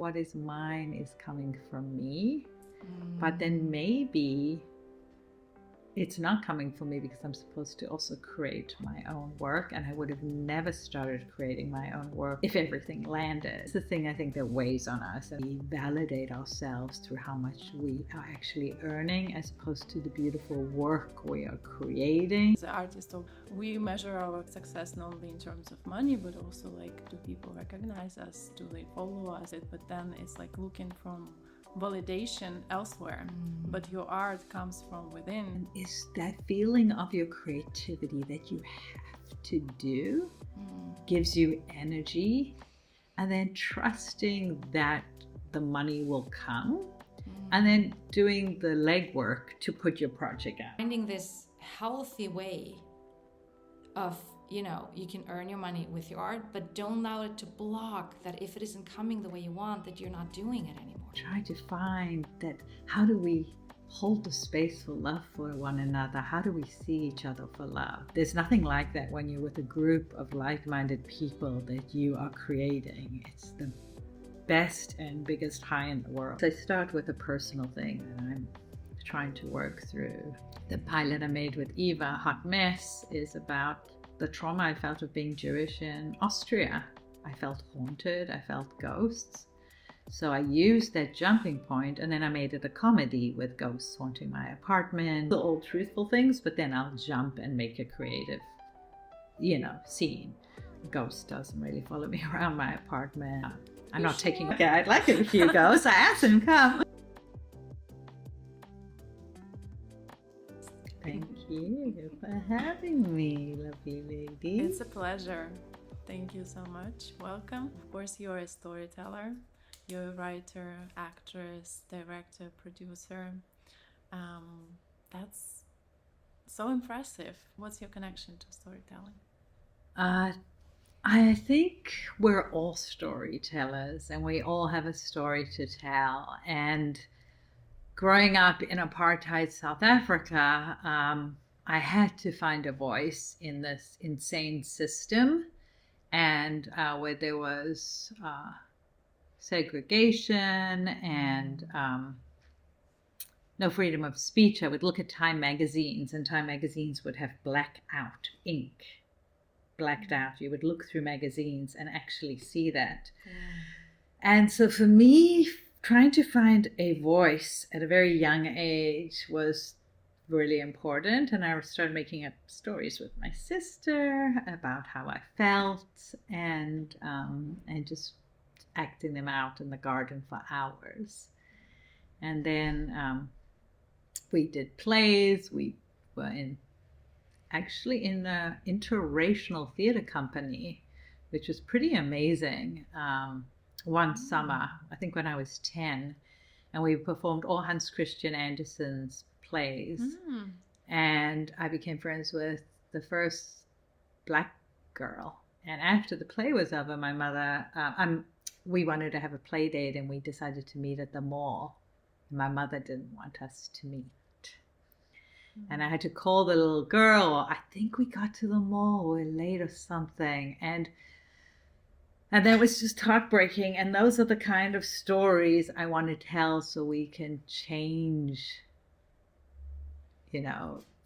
What is mine is coming from me, but then maybe it's not coming from me because I'm supposed to also create my own work, and I would have never started creating my own work if everything landed. It's the thing I think that weighs on us, and we validate ourselves through how much we are actually earning as opposed to the beautiful work we are creating. As an artist, we measure our success not only in terms of money, but also like, do people recognize us, do they follow us? But then it's like looking from validation elsewhere, but your art comes from within. And it's that feeling of your creativity that you have to do gives you energy, and then trusting that the money will come, and then doing the legwork to put your project out. Finding this healthy way of, you can earn your money with your art, but don't allow it to block that if it isn't coming the way you want, that you're not doing it anymore. Try to find that, how do we hold the space for love for one another? How do we see each other for love? There's nothing like that when you're with a group of like-minded people that you are creating. It's the best and biggest high in the world. So I start with a personal thing that I'm trying to work through. The pilot I made with Eva, Hot Mess, is about the trauma I felt of being Jewish in Austria. I felt haunted, I felt ghosts. So I used that jumping point, and then I made it a comedy with ghosts haunting my apartment. All truthful things, but then I'll jump and make a creative, scene. A ghost doesn't really follow me around my apartment. I'm not taking. Okay, I'd like it if you ghosts. I asked him come. Thank you for having me, lovely lady. It's a pleasure. Thank you so much. Welcome. Of course, you're a storyteller. You're a writer, actress, director, producer. That's so impressive. What's your connection to storytelling? I think we're all storytellers, and we all have a story to tell. And growing up in apartheid South Africa, I had to find a voice in this insane system, and where there was segregation and no freedom of speech. I would look at Time magazines, and Time magazines would have blacked out. You would look through magazines and actually see that. And so for me, trying to find a voice at a very young age was really important, and I started making up stories with my sister about how I felt, and just acting them out in the garden for hours. And then we did plays. We were actually in the interracial theater company, which was pretty amazing. One summer, I think when I was 10, and we performed all Hans Christian Andersen's plays. And I became friends with the first Black girl. And after the play was over, my mother, we wanted to have a play date, and we decided to meet at the mall. My mother didn't want us to meet. And I had to call the little girl. I think we got to the mall, we were late or something. And that was just heartbreaking. And those are the kind of stories I want to tell, so we can change,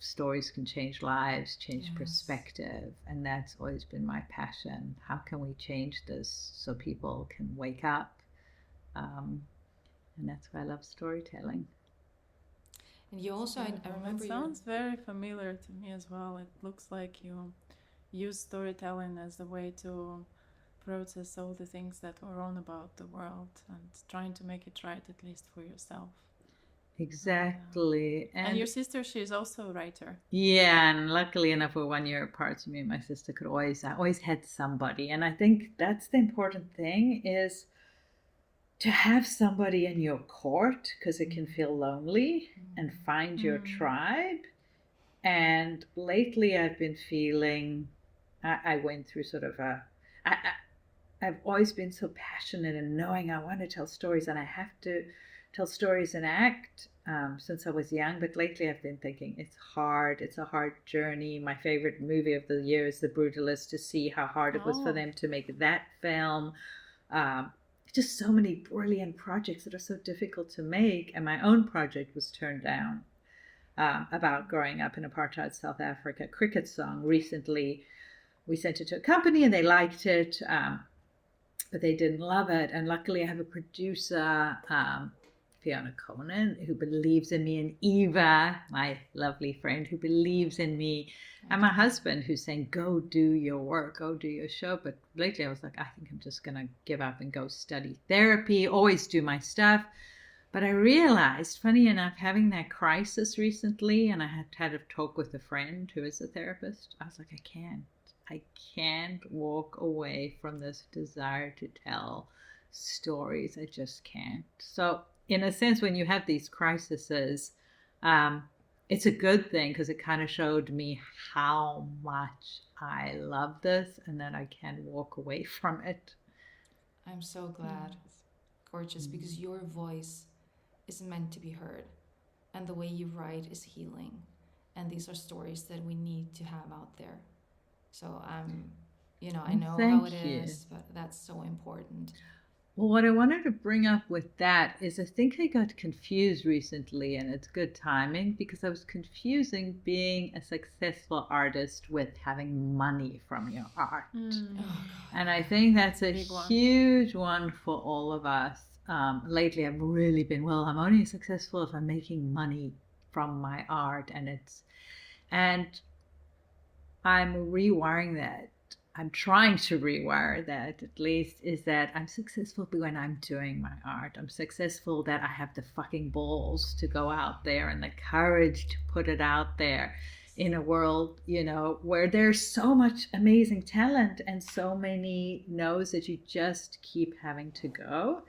stories can change lives, change perspective. And that's always been my passion. How can we change this so people can wake up? And that's why I love storytelling. And you also, I remember, it sounds very familiar to me as well. It looks like you use storytelling as a way to process all the things that are wrong about the world and trying to make it right, at least for yourself. Exactly. And your sister, she's also a writer. Yeah, and luckily enough, we're 1 year apart, so me and my sister I always had somebody. And I think that's the important thing, is to have somebody in your court, because it can feel lonely, and find your tribe. And lately I've been feeling, I went through sort of I've always been so passionate in knowing I want to tell stories, and I have to tell stories and act since I was young. But lately I've been thinking it's hard. It's a hard journey. My favorite movie of the year is The Brutalist, to see how hard it was for them to make that film. just so many brilliant projects that are so difficult to make. And my own project was turned down, about growing up in apartheid South Africa, cricket song. Recently, we sent it to a company and they liked it, but they didn't love it. And luckily, I have a producer, Fiona Conan, who believes in me, and Eva, my lovely friend, who believes in me, and my husband, who's saying, go do your work, go do your show. But lately I was like, I think I'm just going to give up and go study therapy, always do my stuff. But I realized, funny enough, having that crisis recently, and I had a talk with a friend who is a therapist, I was like, I can't walk away from this desire to tell stories. I just can't. So in a sense, when you have these crises, it's a good thing, because it kind of showed me how much I love this and that I can't walk away from it. I'm so glad. Gorgeous, because your voice is meant to be heard, and the way you write is healing, and these are stories that we need to have out there. So I know how it is, but that's so important. Well, what I wanted to bring up with that is I think I got confused recently, and it's good timing, because I was confusing being a successful artist with having money from your art. And I think that's a huge one for all of us. Lately, I've really been, I'm only successful if I'm making money from my art, and I'm rewiring that. I'm trying to rewire that, at least, is that I'm successful when I'm doing my art. I'm successful that I have the fucking balls to go out there and the courage to put it out there in a world, where there's so much amazing talent and so many no's that you just keep having to go.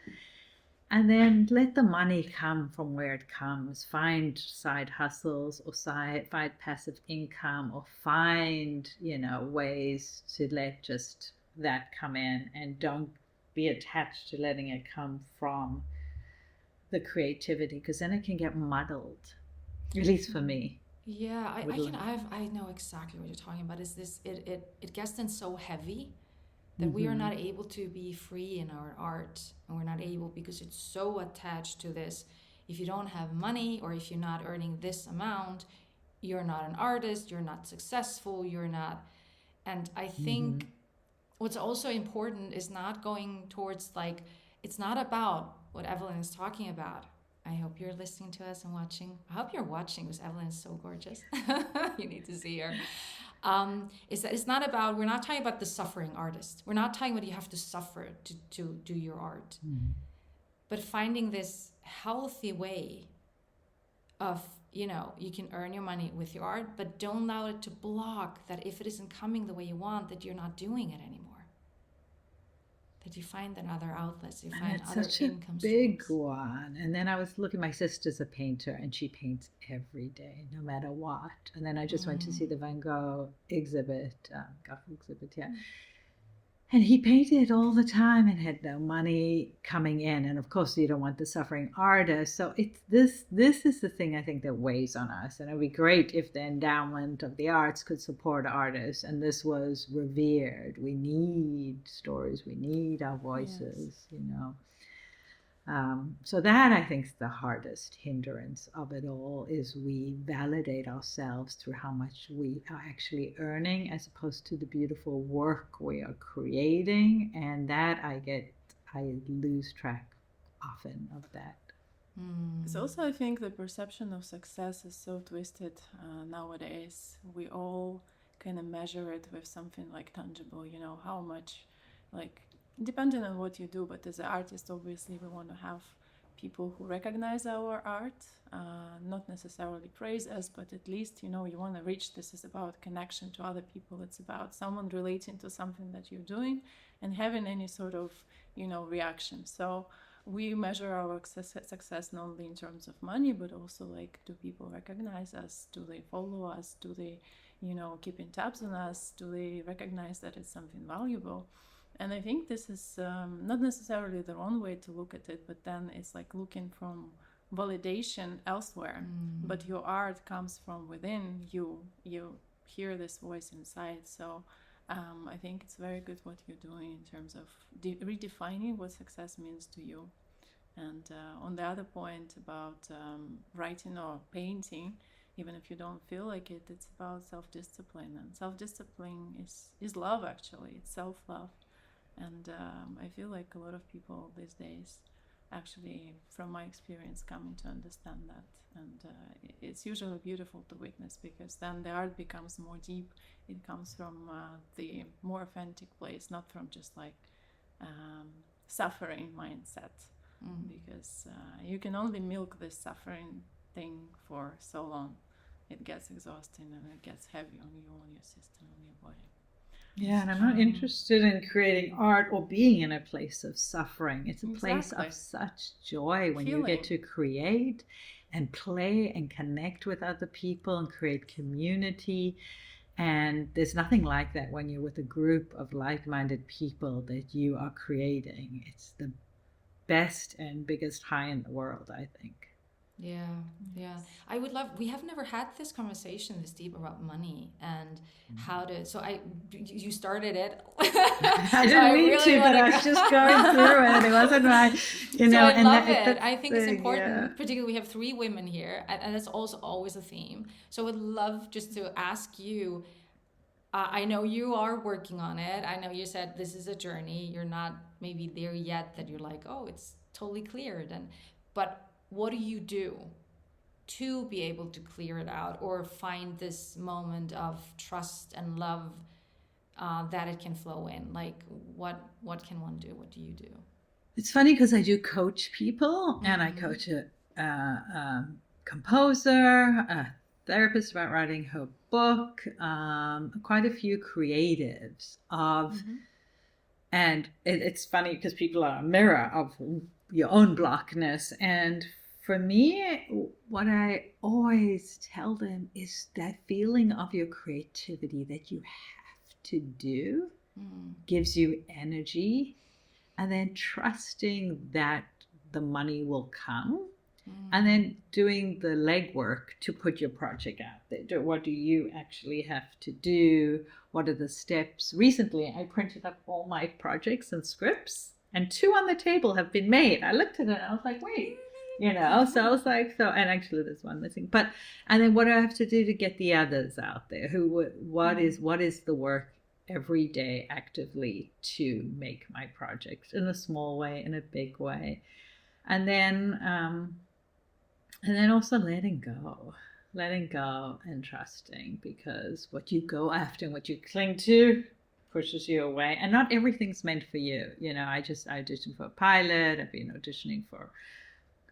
And then let the money come from where it comes. Find side hustles, or find passive income, or find, ways to let just that come in, and don't be attached to letting it come from the creativity, because then it can get muddled, at least for me. Yeah, I know exactly what you're talking about. Is this it gets then so heavy that we are not able to be free in our art, and we're not able, because it's so attached to this. If you don't have money, or if you're not earning this amount, you're not an artist, you're not successful, you're not. And I think what's also important is not going towards, like, it's not about what Evelyne is talking about. I hope you're listening to us and watching. I hope you're watching, because Evelyne is so gorgeous. You need to see her. Is that it's not about, we're not talking about the suffering artist. We're not talking about you have to suffer to do your art. But finding this healthy way of, you can earn your money with your art, but don't allow it to block that if it isn't coming the way you want, that you're not doing it anymore. That you find other outlets, you find other income streams. It's such a big one. And then I was looking, my sister's a painter, and she paints every day, no matter what. And then I just went to see the Van Gogh exhibit, And he painted all the time and had no money coming in. And of course, you don't want the suffering artist. So it's this is the thing I think that weighs on us. And it would be great if the endowment of the arts could support artists. And this was revered. We need stories. We need our voices, So that, I think, is the hardest hindrance of it all, is we validate ourselves through how much we are actually earning, as opposed to the beautiful work we are creating. And that I lose track often of that. It's also, I think, the perception of success is so twisted nowadays. We all kind of measure it with something like tangible, how much, like, depending on what you do, but as an artist, obviously, we want to have people who recognize our art, not necessarily praise us, but at least, you want to reach. This is about connection to other people. It's about someone relating to something that you're doing and having any sort of, reaction. So we measure our success not only in terms of money, but also, like, do people recognize us? Do they follow us? Do they, keep in tabs on us? Do they recognize that it's something valuable? And I think this is not necessarily the wrong way to look at it, but then it's like looking from validation elsewhere. But your art comes from within you. You hear this voice inside. So I think it's very good what you're doing in terms of redefining what success means to you. And on the other point about writing or painting, even if you don't feel like it, it's about self-discipline. And self-discipline is love, actually. It's self-love. And I feel like a lot of people these days, actually, from my experience, coming to understand that. And it's usually beautiful to witness, because then the art becomes more deep. It comes from the more authentic place, not from just like suffering mindset. Because you can only milk this suffering thing for so long. It gets exhausting and it gets heavy on you, on your system, on your body. Yeah, and I'm not interested in creating art or being in a place of suffering. It's a place of such joy when you get to create and play and connect with other people and create community. And there's nothing like that when you're with a group of like-minded people that you are creating. It's the best and biggest high in the world, I think. Yeah. I would love, we have never had this conversation this deep about money and how to, you started it. I didn't mean to, but I was just going through it. It wasn't right, So I love it. I think it's important, particularly we have 3 women here, and that's also always a theme. So I would love just to ask you, I know you are working on it. I know you said this is a journey. You're not maybe there yet that you're like, oh, it's totally cleared. But what do you do to be able to clear it out or find this moment of trust and love that it can flow in? Like, what can one do? What do you do? It's funny because I do coach people, and I coach a composer, a therapist about writing her book, quite a few creatives of, and it's funny because people are a mirror of your own blockness. And for me, what I always tell them is that feeling of your creativity that you have to do gives you energy, and then trusting that the money will come. And then doing the legwork to put your project out there. What do you actually have to do? What are the steps? Recently, I printed up all my projects and scripts, and 2 on the table have been made. I looked at it and I was like, wait, so I was like, and actually there's one missing. And then what do I have to do to get the others out there? What is the work every day actively to make my projects in a small way, in a big way? And then also letting go and trusting, because what you go after and what you cling to pushes you away, and not everything's meant for you. I auditioned for a pilot. I've been auditioning for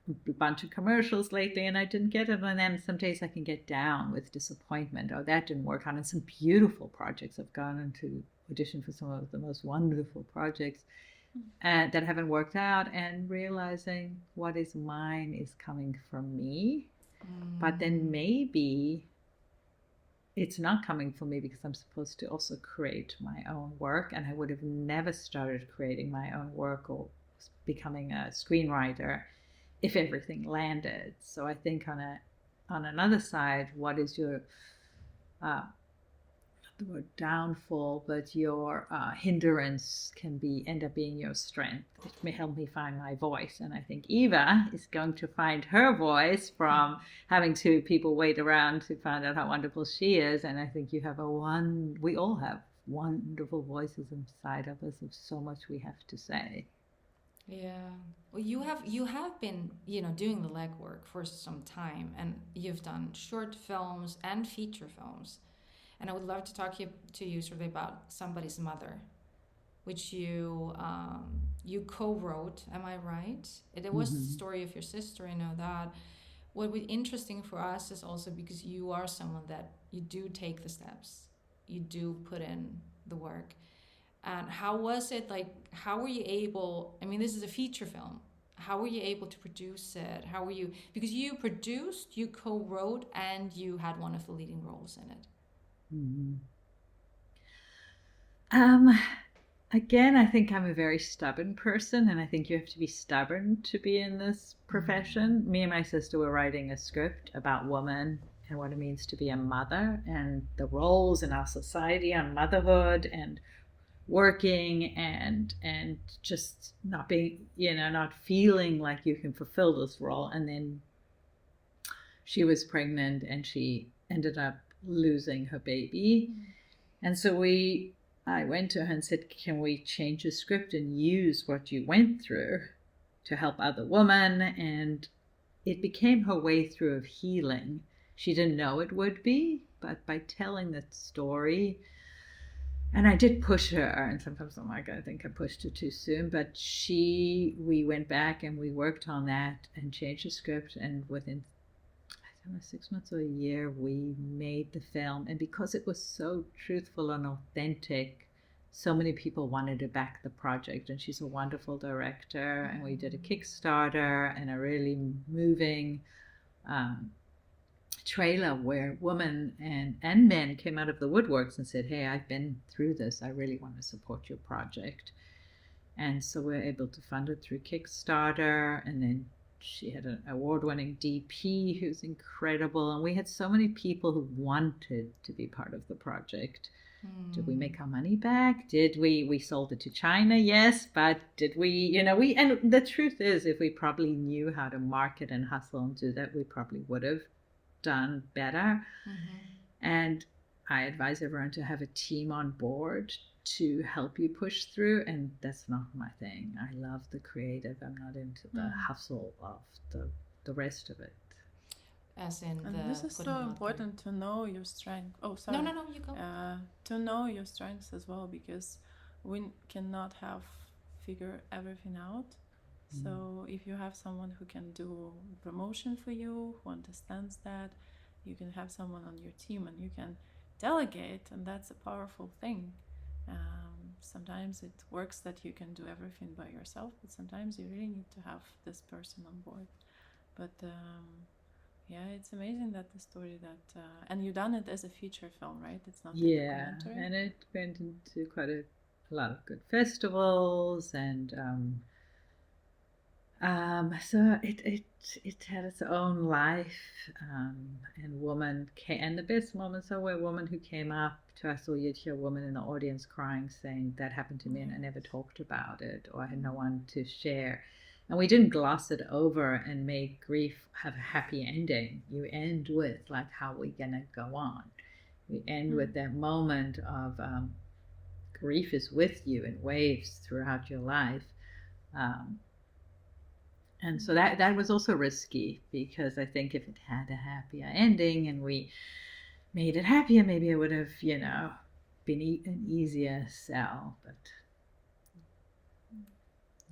a bunch of commercials lately, and I didn't get it. And then some days I can get down with disappointment. Oh, that didn't work out. And some beautiful projects. I've gone into audition for some of the most wonderful projects that haven't worked out, and realizing what is mine is coming from me. But then maybe it's not coming from me because I'm supposed to also create my own work, and I would have never started creating my own work or becoming a screenwriter if everything landed. So I think on another side, what is your the word downfall, but your hindrance can end up being your strength. It may help me find my voice, and I think Eva is going to find her voice from having 2 people wait around to find out how wonderful she is. And I think we all have wonderful voices inside of us of so much we have to say. Yeah. Well, you have been, doing the legwork for some time, and you've done short films and feature films. And I would love to talk to you sort of about Somebody's Mother, which you co-wrote. Am I right? It was the story of your sister. I know that. What was interesting for us is also because you are someone that you do take the steps, you do put in the work. And how was it like? How were you able? I mean, this is a feature film. How were you able to produce it? How were you? Because you produced, you co-wrote, and you had one of the leading roles in it. Again, I think I'm a very stubborn person, and I think you have to be stubborn to be in this profession. Me and my sister were writing a script about women and what it means to be a mother, and the roles in our society on motherhood and working, and just not being, not feeling like you can fulfill this role. And then she was pregnant and she ended up losing her baby. And so I went to her and said, can we change the script and use what you went through to help other women? And it became her way through of healing. She didn't know it would be, but by telling that story, and I did push her, and sometimes I'm like, I think I pushed her too soon, but we went back and we worked on that and changed the script, and within, I don't know, 6 months or a year, we made the film. And because it was so truthful and authentic, so many people wanted to back the project, and she's a wonderful director, and we did a Kickstarter and a really moving trailer where women and men came out of the woodworks and said, hey, I've been through this, I really want to support your project. And so we're able to fund it through Kickstarter, and then she had an award-winning DP who's incredible, and we had so many people who wanted to be part of the project. Did we make our money back? Did we sold it to China? Yes, but did we, and the truth is, if we probably knew how to market and hustle and do that, we probably would have done better. And I advise everyone to have a team on board to help you push through, and that's not my thing. I love the creative. I'm not into the hustle of the rest of it. As in, and this is so important to know your strength. Oh, sorry. No, you go. To know your strengths as well, because we cannot figure everything out. So if you have someone who can do promotion for you, who understands that, you can have someone on your team and you can delegate, and that's a powerful thing. Sometimes it works that you can do everything by yourself, but sometimes you really need to have this person on board. But yeah, it's amazing that the story that and you done it as a feature film, right? It's not a documentary. And it went into quite a lot of good festivals, and so it had its own life, and and the best moments are where women who came up to us, or you'd hear a woman in the audience crying, saying, that happened to me and I never talked about it, or I had no one to share. And we didn't gloss it over and make grief have a happy ending. You end with, like, how are we gonna go on? You end with that moment of grief is with you in waves throughout your life. And so that was also risky, because I think if it had a happier ending and we made it happier, maybe it would have, been an easier sell. But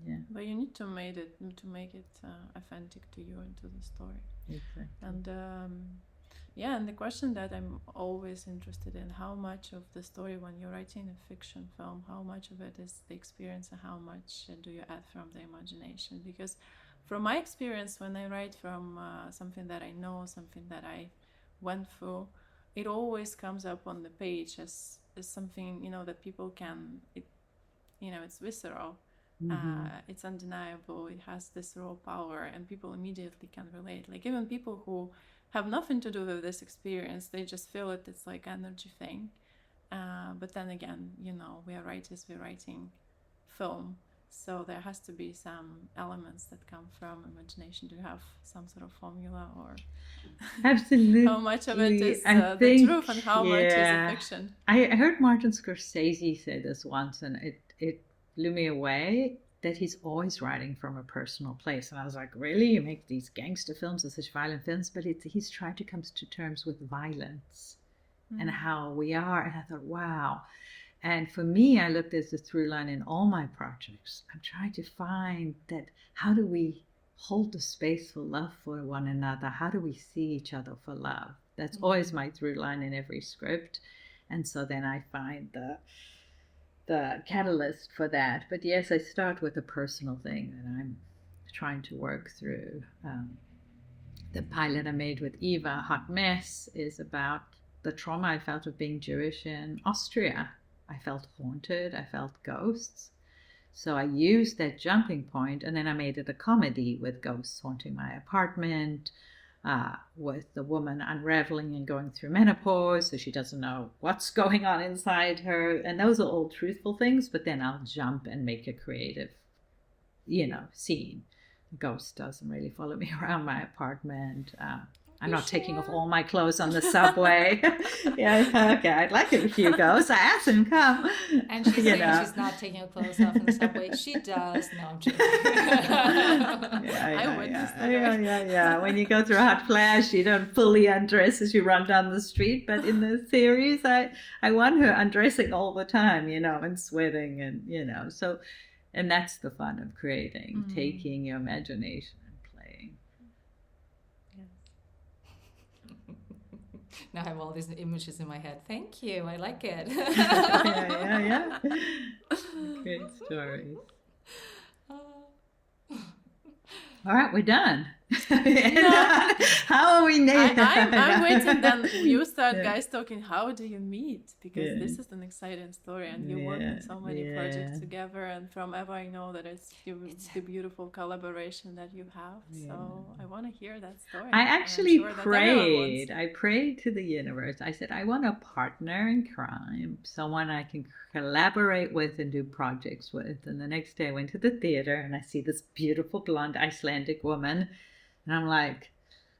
yeah. But you need to make it authentic to you and to the story. Exactly. And and the question that I'm always interested in, how much of the story, when you're writing a fiction film, how much of it is the experience and how much do you add from the imagination? Because from my experience, when I write from something that I know, something that I went through, it always comes up on the page as something, that people can, it's visceral. It's undeniable. It has this raw power, and people immediately can relate. Like, even people who have nothing to do with this experience, they just feel it. It's like energy thing. But then again, we are writers. We're writing film, so there has to be some elements that come from imagination. Do you have some sort of formula, or absolutely how much of it is the truth and how much is a fiction? I heard Martin Scorsese say this once, and it blew me away, that he's always writing from a personal place. And I was like, really? You make these gangster films and such violent films? But he's trying to come to terms with violence and how we are. And I thought, wow. And for me, I looked at the through line in all my projects. I'm trying to find that, how do we hold the space for love for one another? How do we see each other for love? That's always my through line in every script. And so then I find the catalyst for that. But yes, I start with a personal thing that I'm trying to work through. The pilot I made with Eva, Hot Mess, is about the trauma I felt of being Jewish in Austria. I felt haunted, I felt ghosts. So I used that jumping point, and then I made it a comedy with ghosts haunting my apartment, with the woman unraveling and going through menopause, so she doesn't know what's going on inside her. And those are all truthful things, but then I'll jump and make a creative, scene. The ghost doesn't really follow me around my apartment. I'm not taking off all my clothes on the subway. Yeah, okay, I'd like it if you go. So I asked him come. And she's saying she's not taking her clothes off in the subway. She does. No, I'm joking. I witnessed that. Yeah. When you go through a hot flash, you don't fully undress as you run down the street. But in the series, I want her undressing all the time, and sweating and, so, and that's the fun of creating, taking your imagination. Now I have all these images in my head. Thank you. I like it. Yeah. Great stories. All right, we're done. How are we named? I'm waiting. Then you start, guys, talking. How do you meet? Because this is an exciting story, and you work on so many projects together. And from Eva, I know that it's the beautiful collaboration that you have. So I want to hear that story. I actually prayed. I prayed to the universe. I said, I want a partner in crime, someone I can collaborate with and do projects with. And the next day I went to the theater and I see this beautiful blonde Icelandic woman. And I'm like,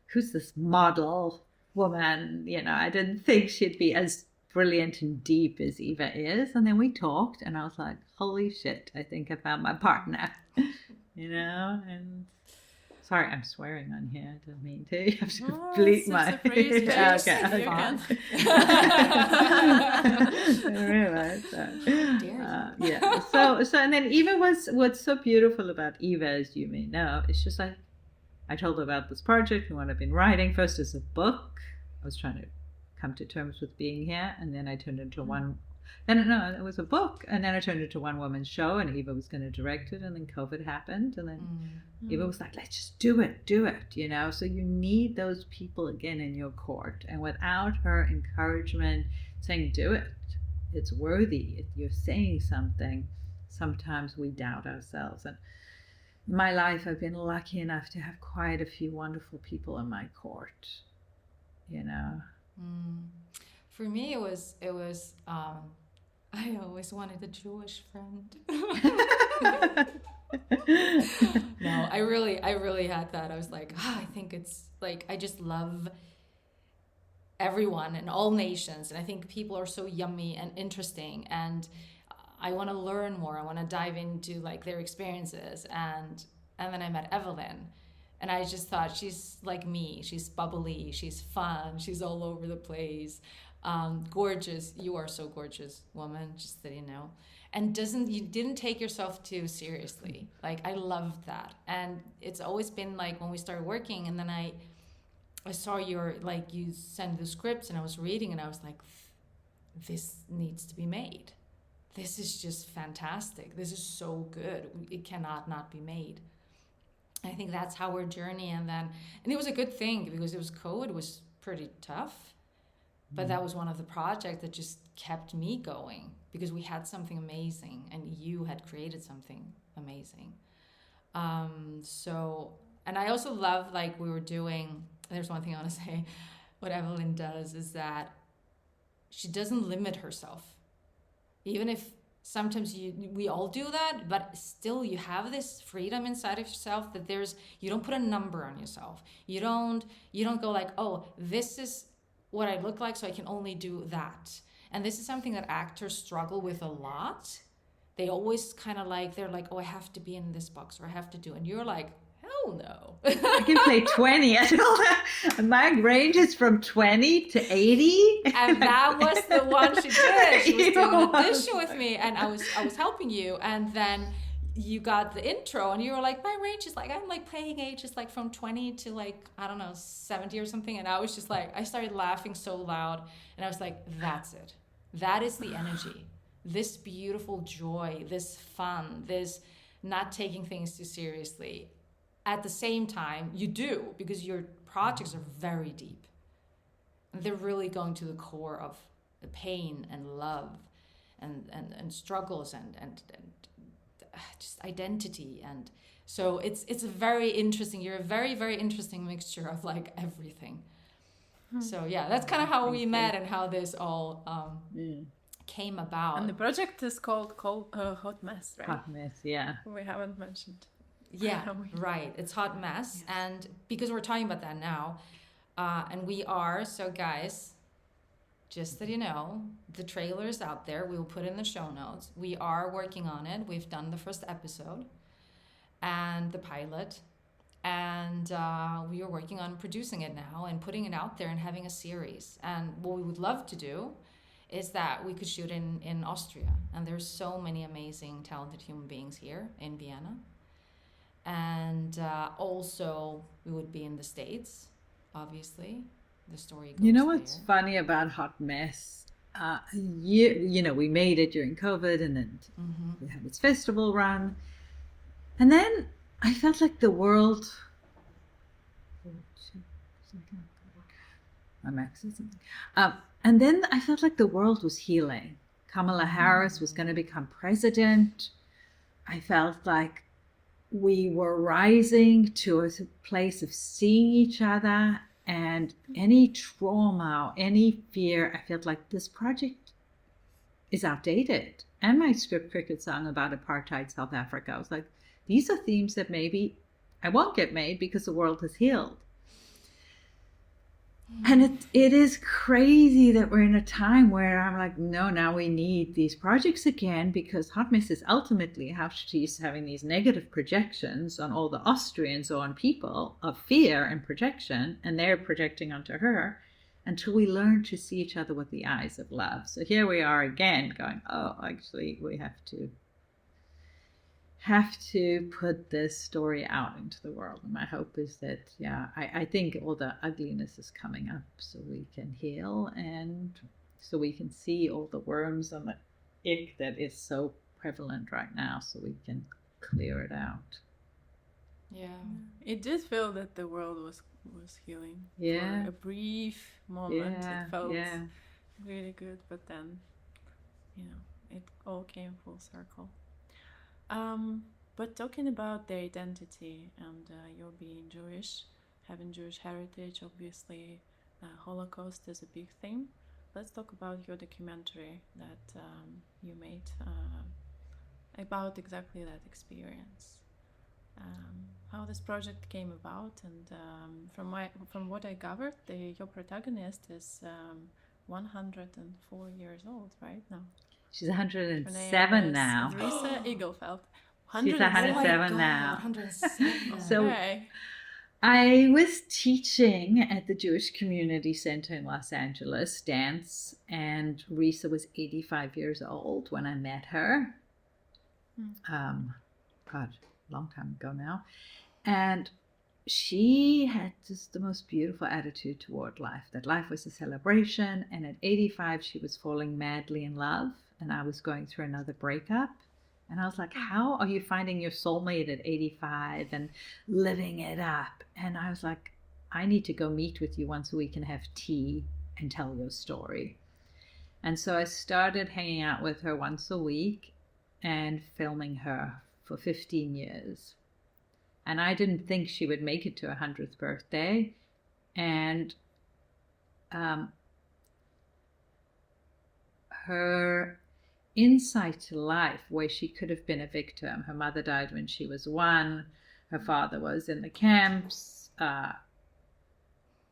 who's this model woman? I didn't think she'd be as brilliant and deep as Eva is. And then we talked and I was like, holy shit, I think I found my partner. And sorry, I'm swearing on here. I don't mean to. You have to bleep my... Okay. I realized that. So and then Eva what's so beautiful about Eva, as you may know, it's just like, I told her about this project and what I've been writing, first as a book. I was trying to come to terms with being here, and then I turned it into it was a book, and then I turned it into one woman show, and Eva was going to direct it, and then COVID happened, and then Eva was like, let's just do it, so you need those people again in your court, and without her encouragement saying, do it, it's worthy, you're saying something, sometimes we doubt ourselves. And in my life, I've been lucky enough to have quite a few wonderful people in my court, For me, it was. I always wanted a Jewish friend. No, I really had that. I was like, I think it's like, I just love everyone and all nations, and I think people are so yummy and interesting, and I want to learn more. I want to dive into like their experiences, and then I met Evelyne, and I just thought, she's like me. She's bubbly. She's fun. She's all over the place. Gorgeous. You are so gorgeous, woman. Just that you know. And you didn't take yourself too seriously. Like, I loved that, and it's always been like when we started working, and then I saw you send the scripts, and I was reading, and I was like, this needs to be made. This is just fantastic. This is so good. It cannot not be made. I think that's how our journey, and it was a good thing because COVID was pretty tough, but that was one of the projects that just kept me going because we had something amazing and you had created something amazing. And I also love, like we were doing, there's one thing I want to say, what Evelyne does is that she doesn't limit herself. Even if sometimes we all do that, but still you have this freedom inside of yourself that you don't put a number on yourself. You don't go like, oh, this is what I look like, so I can only do that. And this is something that actors struggle with a lot. They always kind of like, they're like, oh, I have to be in this box, or I have to do, and you're like, hell no. I can play 20. My range is from 20 to 80. And that was the one she did. She was doing an audition with me, and I was helping you, and then you got the intro, and you were like, my range is like, I'm like playing ages like from 20 to like, I don't know, 70 or something. And I was just like, I started laughing so loud, and I was like, that's it. That is the energy. This beautiful joy, this fun, this not taking things too seriously. At the same time, you do, because your projects are very deep. And they're really going to the core of the pain and love and struggles and just identity. And so it's a very interesting, you're a very, very interesting mixture of like everything. So yeah, that's kind of how we met and how this all came about. And the project is called Hot Mess, right? Hot Mess, yeah. We haven't mentioned. Yeah, right. It's Hot Mess. Yes. And because we're talking about that now, and we are, so guys, just that you know, the trailer is out there. We will put it in the show notes. We are working on it. We've done the first episode and the pilot. And we are working on producing it now and putting it out there and having a series. And what we would love to do is that we could shoot in Austria. And there's so many amazing, talented human beings here in Vienna. And also we would be in the States, obviously. The story goes You know what's there. funny about Hot Mess? You know, we made it during COVID, and then we had its festival run. And then I felt like the world... My Mac said something. And then I felt like the world was healing. Kamala Harris was going to become president. I felt like we were rising to a place of seeing each other, and any trauma, any fear, I felt like this project is outdated. And my script cricket song about apartheid South Africa, I was like, these are themes that maybe I won't get made because the world has healed. And it is crazy that we're in a time where I'm like, no, now we need these projects again, because Hot Mess is ultimately how she's having these negative projections on all the Austrians or on people of fear and projection, and they're projecting onto her, until we learn to see each other with the eyes of love. So here we are again going, oh, actually we have to put this story out into the world. And my hope is that, I think all the ugliness is coming up so we can heal, and so we can see all the worms and the ick that is so prevalent right now, so we can clear it out. Yeah, it did feel that the world was healing. Yeah, for a brief moment. Yeah, it felt yeah. really good, but then, it all came full circle. But talking about the identity and your being Jewish, having Jewish heritage, obviously Holocaust is a big thing. Let's talk about your documentary that you made about exactly that experience. How this project came about, and from what I gathered, your protagonist is 104 years old right now. She's 107 now. Lisa Eaglefeld. She's 107 now. 107. So okay. I was teaching at the Jewish Community Center in Los Angeles, dance, and Risa was 85 years old when I met her. Long time ago now. And she had just the most beautiful attitude toward life, that life was a celebration. And at 85, she was falling madly in love. And I was going through another breakup. And I was like, how are you finding your soulmate at 85 and living it up? And I was like, I need to go meet with you once a week and have tea and tell your story. And so I started hanging out with her once a week and filming her for 15 years. And I didn't think she would make it to her 100th birthday. And her insight to life, where she could have been a victim. Her mother died when she was 1. Her father was in the camps. A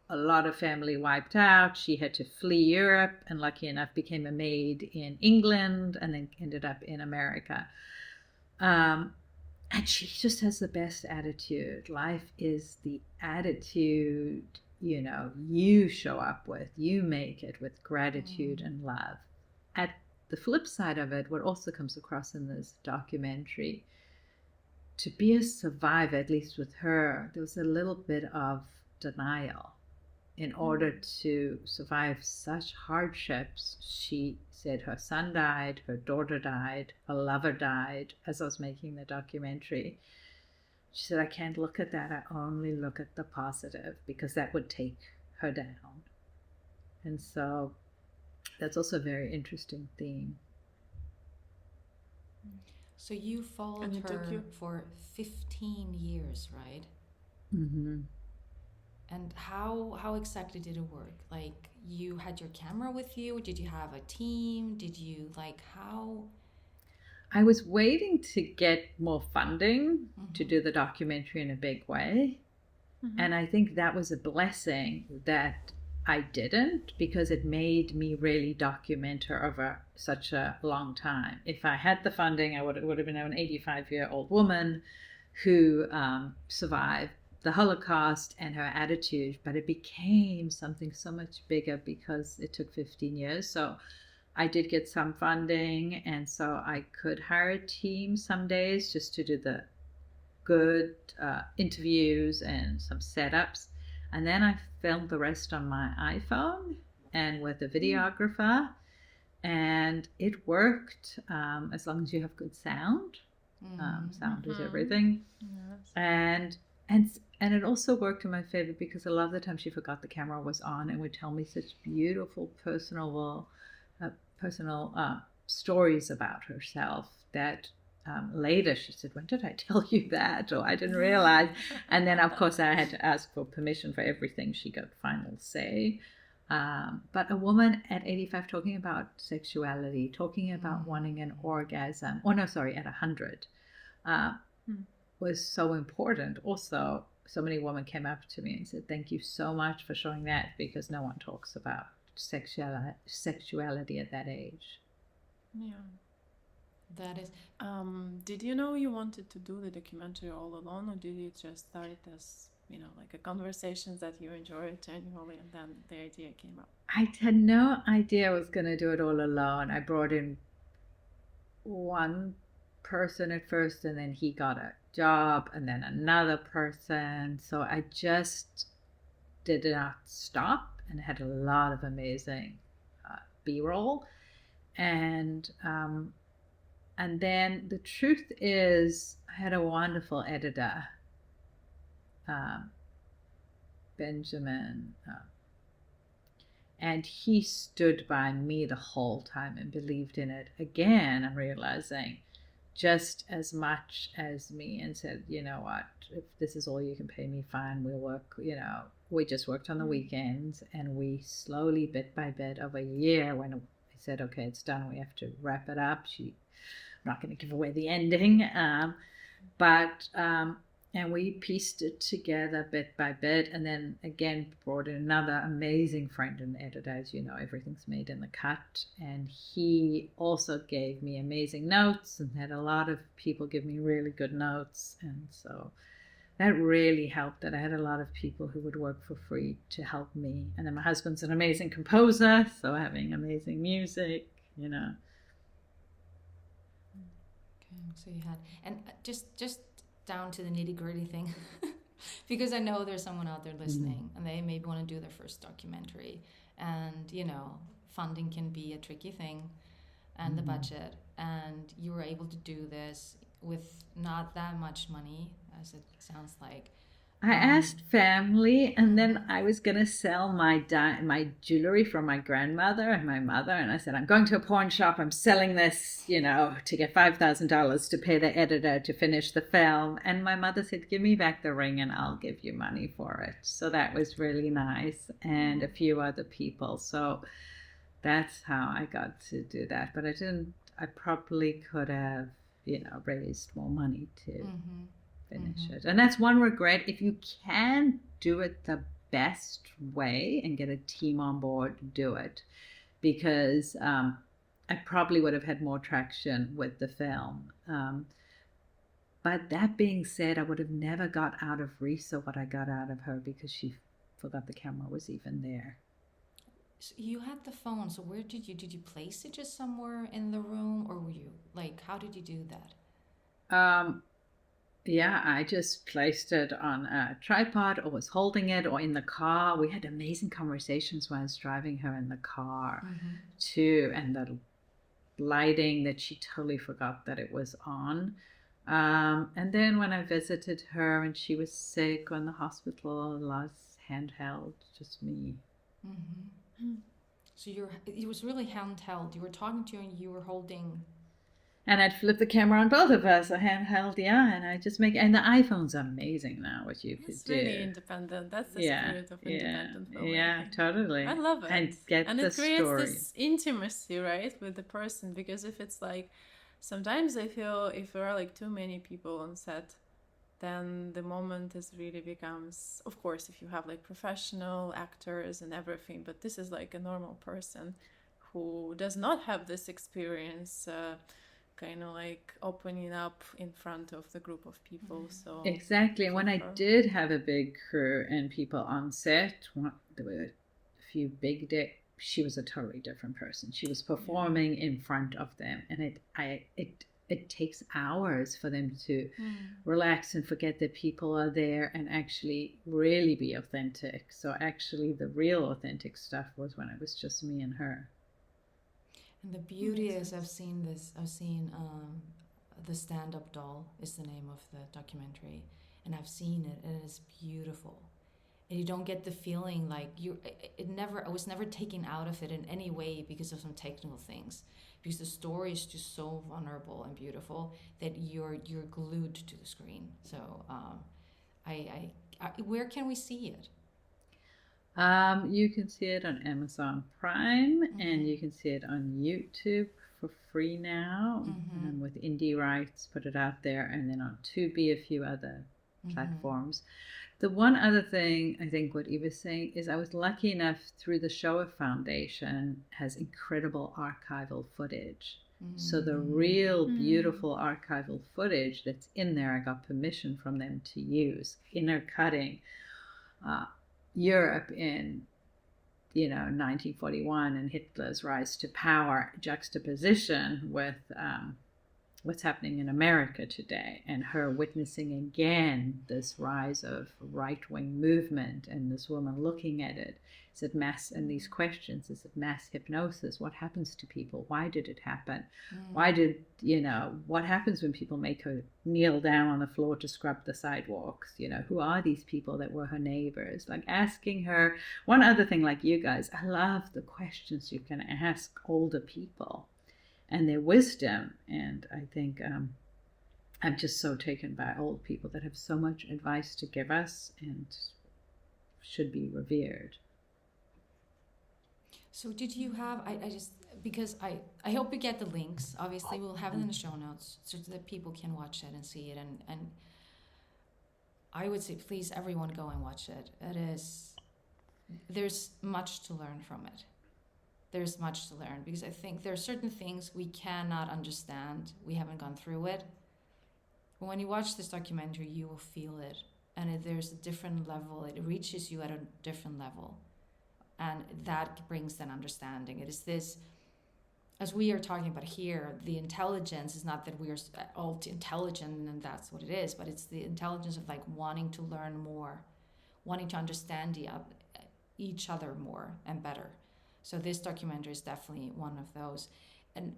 lot of family wiped out. She had to flee Europe, and lucky enough became a maid in England, and then ended up in America. And she just has the best attitude. Life is the attitude, you show up with. You make it with gratitude and love. At the flip side of it, what also comes across in this documentary, to be a survivor, at least with her, there was a little bit of denial. In order to survive such hardships, she said her son died, her daughter died, her lover died as I was making the documentary. She said, I can't look at that. I only look at the positive, because that would take her down. And so that's also a very interesting theme. So you followed her for 15 years, right? Mm-hmm. And how exactly did it work? Like, you had your camera with you? Did you have a team? Did you, like, how? I was waiting to get more funding Mm-hmm. to do the documentary in a big way. Mm-hmm. And I think that was a blessing that I didn't, because it made me really document her over such a long time. If I had the funding, I would have been an 85-year-old woman who survived the Holocaust and her attitude, but it became something so much bigger because it took 15 years. So I did get some funding, and so I could hire a team some days just to do the good interviews and some setups. And then I filmed the rest on my iPhone and with a videographer, and it worked as long as you have good sound. Sound is everything. Yes. And it also worked in my favor because a lot of the time she forgot the camera was on and would tell me such beautiful personal stories about herself that later she said, "When did I tell you that?" Or "I didn't realize." And then of course I had to ask for permission for everything. She got final say. But a woman at 85 talking about sexuality, talking about wanting an orgasm, at 100, was so important. Also, so many women came up to me and said, "Thank you so much for showing that, because no one talks about sexuality at that age." Yeah. That is. Did you know you wanted to do the documentary all alone, or did you just start it as, like a conversations that you enjoyed genuinely, and then the idea came up? I had no idea I was going to do it all alone. I brought in one person at first, and then he got a job, and then another person. So I just did not stop, and had a lot of amazing B-roll. And then the truth is, I had a wonderful editor, Benjamin, and he stood by me the whole time and believed in it. Again, I'm realizing, just as much as me, and said, "You know what, if this is all you can pay me, fine, we'll work." We just worked on the weekends, and we slowly, bit by bit, over a year, when I said, "Okay, it's done, we have to wrap it up." I'm not going to give away the ending, and we pieced it together bit by bit, and then again brought in another amazing friend and editor. As you know, everything's made in the cut, and he also gave me amazing notes, and had a lot of people give me really good notes, and so that really helped. That I had a lot of people who would work for free to help me, and then my husband's an amazing composer, so having amazing music, So you had, and just down to the nitty-gritty thing, because I know there's someone out there listening, and they maybe want to do their first documentary, and funding can be a tricky thing, and the budget, and you were able to do this with not that much money, as it sounds like. I asked family, and then I was going to sell my jewelry from my grandmother and my mother, and I said, "I'm going to a pawn shop, I'm selling this, to get $5,000 to pay the editor to finish the film." And my mother said, "Give me back the ring and I'll give you money for it." So that was really nice, and a few other people. So that's how I got to do that. But I probably could have, raised more money to finish it. And that's one regret. If you can do it the best way and get a team on board, do it, because I probably would have had more traction with the film. But that being said, I would have never got out of Risa what I got out of her, because she forgot the camera was even there. So you had the phone, so where did you place it, just somewhere in the room, or were you, like, how did you do that? Yeah, I just placed it on a tripod, or was holding it, or in the car. We had amazing conversations when I was driving her in the car, too, and the lighting that she totally forgot that it was on. And then when I visited her and she was sick or in the hospital, it was handheld, just me. So it was really handheld. You were talking to her and you were holding. And I'd flip the camera on both of us, a handheld, and I just make, and the iPhone's amazing now, what you could do. It's really independent. That's the spirit of independent filmmaking. Yeah, totally. I love it. And it creates this intimacy, right, with the person, because if it's like, sometimes I feel if there are like too many people on set, then the moment is really becomes, of course, if you have like professional actors and everything, but this is like a normal person who does not have this experience, kind of like opening up in front of the group of people. So exactly. When I did have a big crew and people on set, there were a few big days, she was a totally different person. She was performing in front of them, and it takes hours for them to relax and forget that people are there and actually really be authentic. So actually the real authentic stuff was when it was just me and her. And the beauty is, I've seen The Stand-Up Doll is the name of the documentary, and I've seen it, and it's beautiful. And you don't get the feeling like I was never taken out of it in any way because of some technical things, because the story is just so vulnerable and beautiful that you're glued to the screen. So I where can we see it? You can see it on Amazon Prime, and you can see it on YouTube for free now, with indie rights, put it out there, and then on Tubi, a few other platforms. The one other thing, I think what Eva's saying is I was lucky enough through the Shoah Foundation has incredible archival footage. So the real beautiful archival footage that's in there, I got permission from them to use. Inner cutting Europe in 1941 and Hitler's rise to power, juxtaposition with what's happening in America today, and her witnessing again this rise of right-wing movement, and this woman looking at it. Is it mass, and these questions, is it mass hypnosis? What happens to people? Why did it happen? Why did, what happens when people make her kneel down on the floor to scrub the sidewalks? Who are these people that were her neighbors? Like asking her, one other thing, like you guys, I love the questions you can ask older people and their wisdom. And I think I'm just so taken by old people that have so much advice to give us and should be revered. So did you have, because I hope you get the links. Obviously we'll have it in the show notes so that people can watch it and see it. And I would say, please, everyone go and watch it. There's much to learn from it. There's much to learn, because I think there are certain things we cannot understand. We haven't gone through it. But when you watch this documentary, you will feel it. And there's a different level. It reaches you at a different level. And that brings an understanding. It is this, as we are talking about here, the intelligence is not that we are all intelligent and that's what it is, but it's the intelligence of like wanting to learn more, wanting to understand each other more and better. So this documentary is definitely one of those. And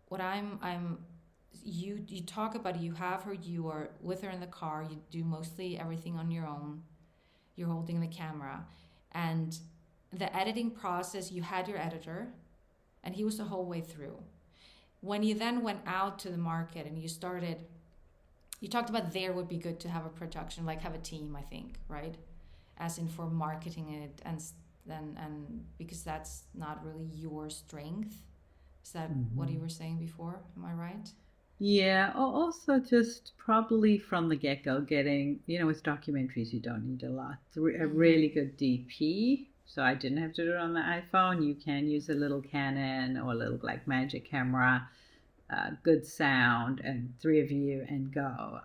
what you talk about, you have her, you are with her in the car, you do mostly everything on your own, you're holding the camera, and the editing process, you had your editor, and he was the whole way through. When you then went out to the market and you talked about there would be good to have a production, like have a team, I think, right? As in for marketing it and because that's not really your strength. Is that what you were saying before? Am I right? Yeah, also just probably from the get-go getting, with documentaries you don't need a lot. A really good DP, so I didn't have to do it on the iPhone. You can use a little Canon or a little Blackmagic camera, good sound, and 3 of you and go.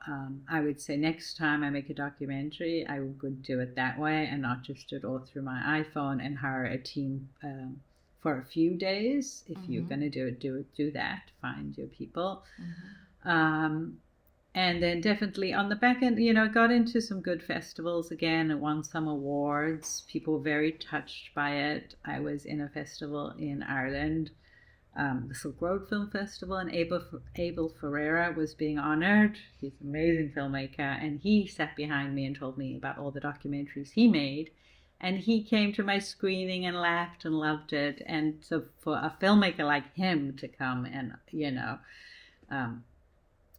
I would say next time I make a documentary, I would do it that way and not just do it all through my iPhone and hire a team for a few days. If you're going to do that. Find your people. And then definitely on the back end, got into some good festivals again and won some awards. People were very touched by it. I was in a festival in Ireland, the Silk Road Film Festival, and Abel Ferreira was being honored. He's an amazing filmmaker, and he sat behind me and told me about all the documentaries he made. And he came to my screening and laughed and loved it. And so for a filmmaker like him to come and,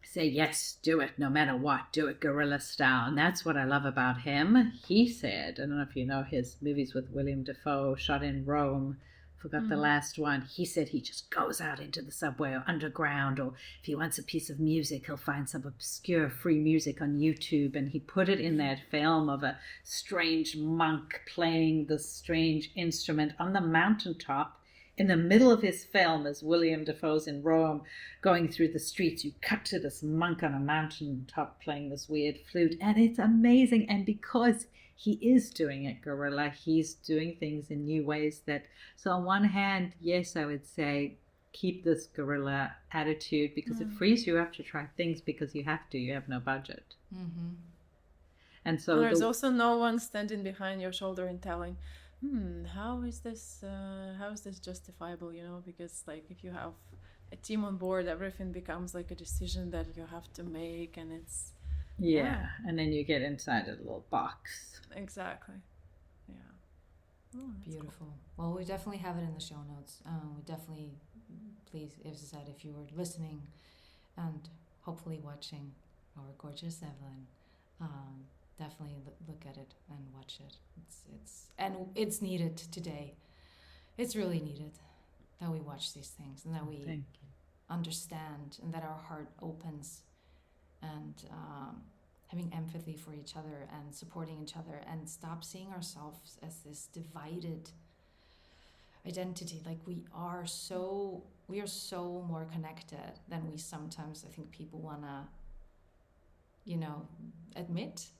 say, yes, do it, no matter what, do it guerrilla style. And that's what I love about him. He said, I don't know if you know his movies with William Dafoe, shot in Rome, forgot the last one. He said he just goes out into the subway or underground, or if he wants a piece of music, he'll find some obscure free music on YouTube, and he put it in that film of a strange monk playing the strange instrument on the mountaintop. In the middle of his film, as William Dafoe's in Rome, going through the streets, you cut to this monk on a mountaintop playing this weird flute, and it's amazing. And because he is doing it guerrilla, he's doing things in new ways that, so on one hand, yes, I would say keep this guerrilla attitude, because it frees you up to try things because you have no budget. And so there's also no one standing behind your shoulder and telling, how is this justifiable, because like if you have a team on board, everything becomes like a decision that you have to make, and it's and then you get inside a little box. Exactly. Beautiful. Cool. Well, we definitely have it in the show notes. We definitely, please, as I said, if you were listening and hopefully watching our gorgeous Evelyne, definitely look at it and watch it. It's needed today. It's really needed that we watch these things and that we understand, and that our heart opens, and having empathy for each other and supporting each other, and stop seeing ourselves as this divided identity. Like we are so more connected than we sometimes, I think, people wanna admit.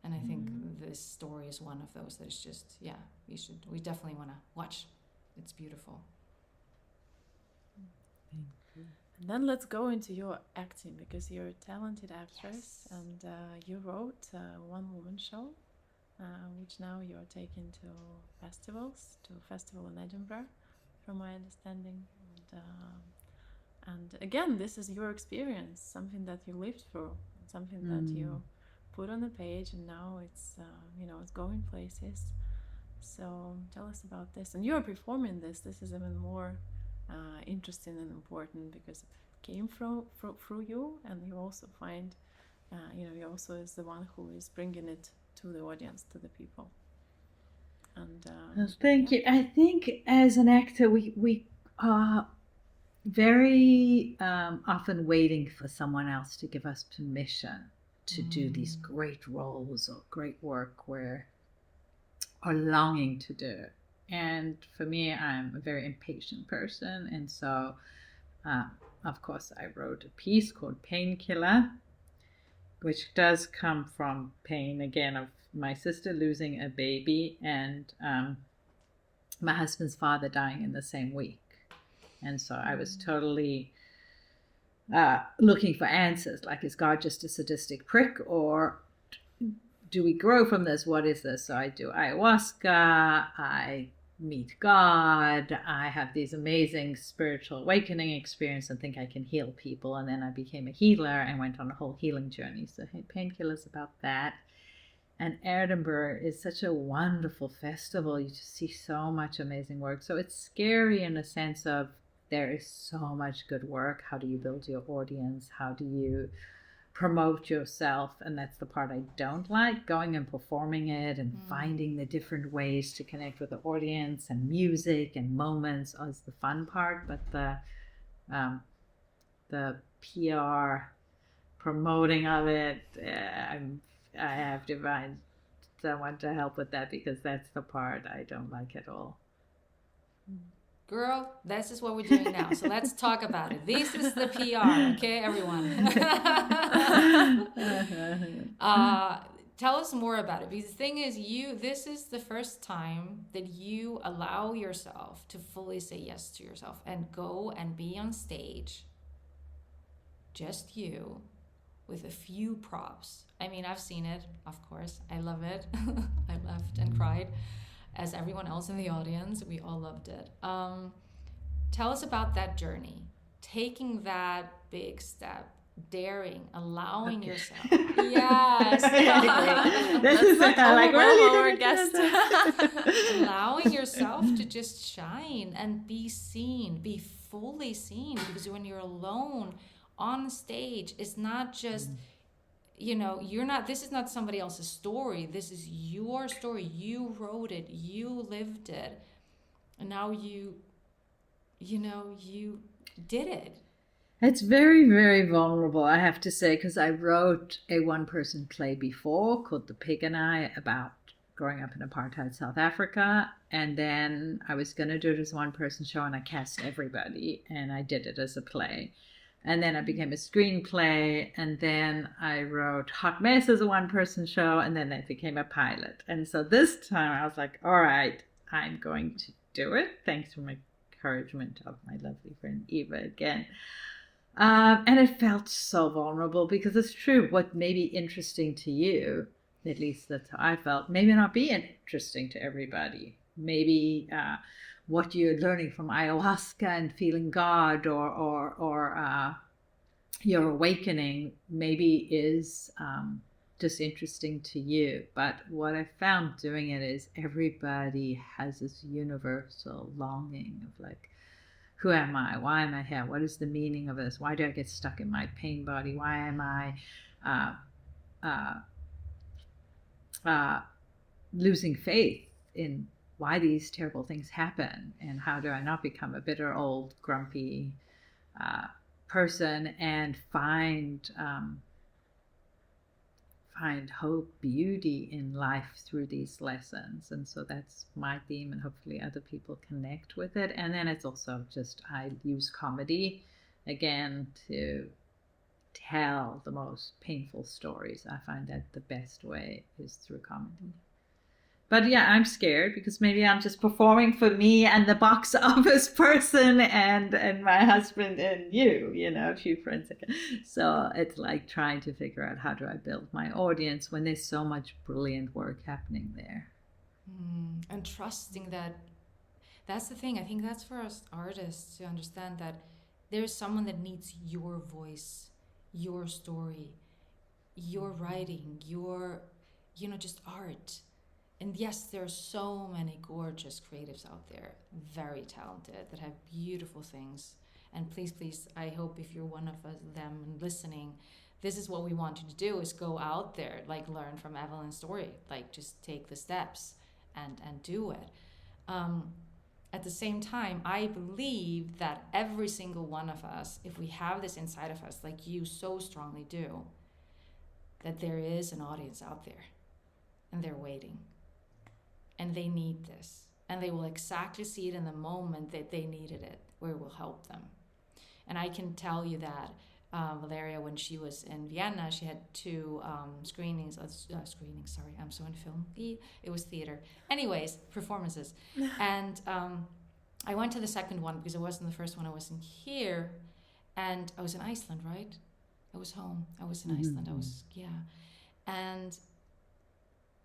And I think this story is one of those that is just, we definitely want to watch. It's beautiful. Thank you. And then let's go into your acting, because you're a talented actress, and you wrote a one-woman show, which now you're taking to festivals, to a festival in Edinburgh, from my understanding. And again, this is your experience, something that you lived through, something that you put on the page, and now it's it's going places. So tell us about this. And you're performing this is even more interesting and important, because it came through you, and you also find you also is the one who is bringing it to the audience, to the people. And thank you. I think as an actor, we are very often waiting for someone else to give us permission to do these great roles or great work or longing to do. And for me, I'm a very impatient person, and so of course I wrote a piece called Painkiller, which does come from pain again of my sister losing a baby and my husband's father dying in the same week. And so I was totally looking for answers, like, is God just a sadistic prick, or do we grow from this? What is this? So I do ayahuasca, I meet God, I have these amazing spiritual awakening experience and think I can heal people. And then I became a healer and went on a whole healing journey. So Painkiller is about that. And Edinburgh is such a wonderful festival. You just see so much amazing work. So it's scary in the sense of there is so much good work. How do you build your audience? How do you promote yourself? And that's the part I don't like, going and performing it and finding the different ways to connect with the audience, and music and moments is the fun part. But the PR promoting of it, I have to find someone to help with that, because that's the part I don't like at all. Girl, this is what we're doing now. So let's talk about it. This is the PR, okay, everyone? Tell us more about it. Because the thing is, this is the first time that you allow yourself to fully say yes to yourself and go and be on stage, just you, with a few props. I mean, I've seen it, of course. I love it. I laughed and cried. As everyone else in the audience, we all loved it. Tell us about that journey, taking that big step, daring, allowing yourself. Yes. This is like really our guest. Allowing yourself to just shine and be seen, be fully seen, because when you're alone on stage, it's not just, you know, this is not somebody else's story. This is your story. You wrote it, you lived it, and now you did it. It's very, very vulnerable, I have to say, because I wrote a one-person play before called The Pig and I, about growing up in apartheid South Africa. And then I was going to do it as a one-person show, and I cast everybody, and I did it as a play. And then it became a screenplay, and then I wrote Hot Mess as a one-person show, and then it became a pilot. And so this time I was like, all right, I'm going to do it. Thanks for my encouragement of my lovely friend Eva again. And it felt so vulnerable, because it's true, what may be interesting to you, at least that's how I felt, maybe not be interesting to everybody. Maybe what you're learning from ayahuasca and feeling God, or your awakening, maybe is just interesting to you. But what I found doing it is everybody has this universal longing of like, who am I? Why am I here? What is the meaning of this? Why do I get stuck in my pain body? Why am I losing faith in why these terrible things happen? And how do I not become a bitter, old, grumpy person and find hope, beauty in life through these lessons? And so that's my theme, and hopefully other people connect with it. And then it's also just, I use comedy again to tell the most painful stories. I find that the best way is through comedy. But yeah, I'm scared because maybe I'm just performing for me and the box office person and my husband and you know, a few friends again. So it's like trying to figure out, how do I build my audience when there's so much brilliant work happening there? And trusting that's the thing. I think that's for us artists to understand that there's someone that needs your voice, your story, your writing, your, you know, just art. And yes, there are so many gorgeous creatives out there, very talented, that have beautiful things. And please, I hope if you're one of them listening, this is what we want you to do, is go out there, like learn from Evelyne's story, like just take the steps and do it. At the same time, I believe that every single one of us, if we have this inside of us, like you so strongly do, that there is an audience out there and they're waiting. And they need this. And they will exactly see it in the moment that they needed it, where it will help them. And I can tell you that Valeria, when she was in Vienna, she had two screenings, sorry, I'm so in film. It was theater. Anyways, performances. And I went to the second one because I wasn't the first one. I wasn't here. And I was in Iceland, right? I was home. I was in Iceland. And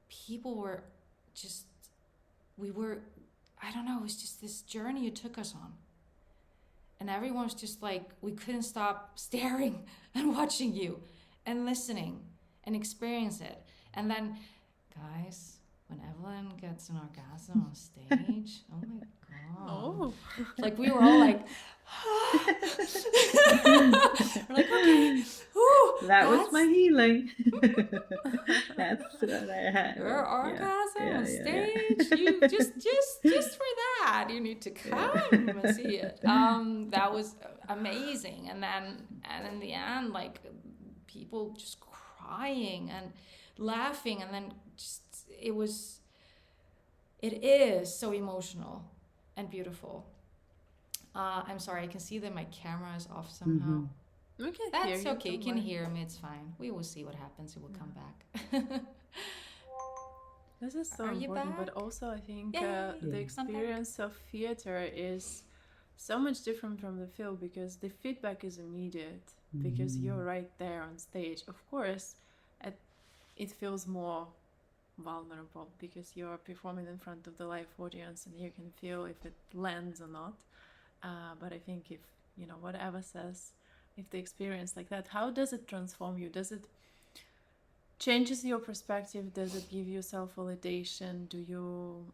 people were just, I don't know, it was just this journey you took us on. And everyone was just like, we couldn't stop staring and watching you and listening and experience it. And then, guys, when Evelyne gets an orgasm on stage, oh my God. Oh. Like we were all like, we're like, okay. Ooh, that was my healing. That's what I had. Your orgasm on stage. You just for that, you need to come and see it. That was amazing. And in the end, like people just crying and laughing, and then just it is so emotional and beautiful. I'm sorry, I can see that my camera is off somehow. That's okay, you can hear me, it's fine. We will see what happens, it will come back. This is so important, but also I think the experience of theater is so much different from the film, because the feedback is immediate, because you're right there on stage. Of course, it feels more vulnerable because you're performing in front of the live audience and you can feel if it lands or not. But I think if, you know, whatever says, if the experience like that, how does it transform you? Does it changes your perspective? Does it give you self-validation?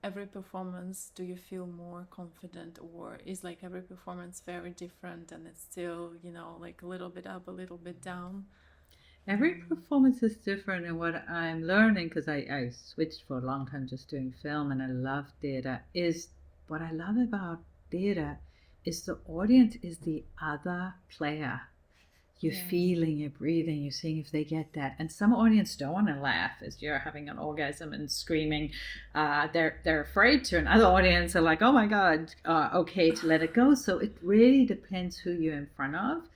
Every performance, do you feel more confident, or is like every performance very different and it's still, like a little bit up, a little bit down? Every performance is different, and what I'm learning, because I switched for a long time just doing film and I love theater, is what I love about theater is the audience is the other player. You're feeling, you're breathing, you're seeing if they get that. And some audience don't want to laugh as you're having an orgasm and screaming. They're afraid to. And other audience are like, oh my God, okay to let it go. So it really depends who you're in front of.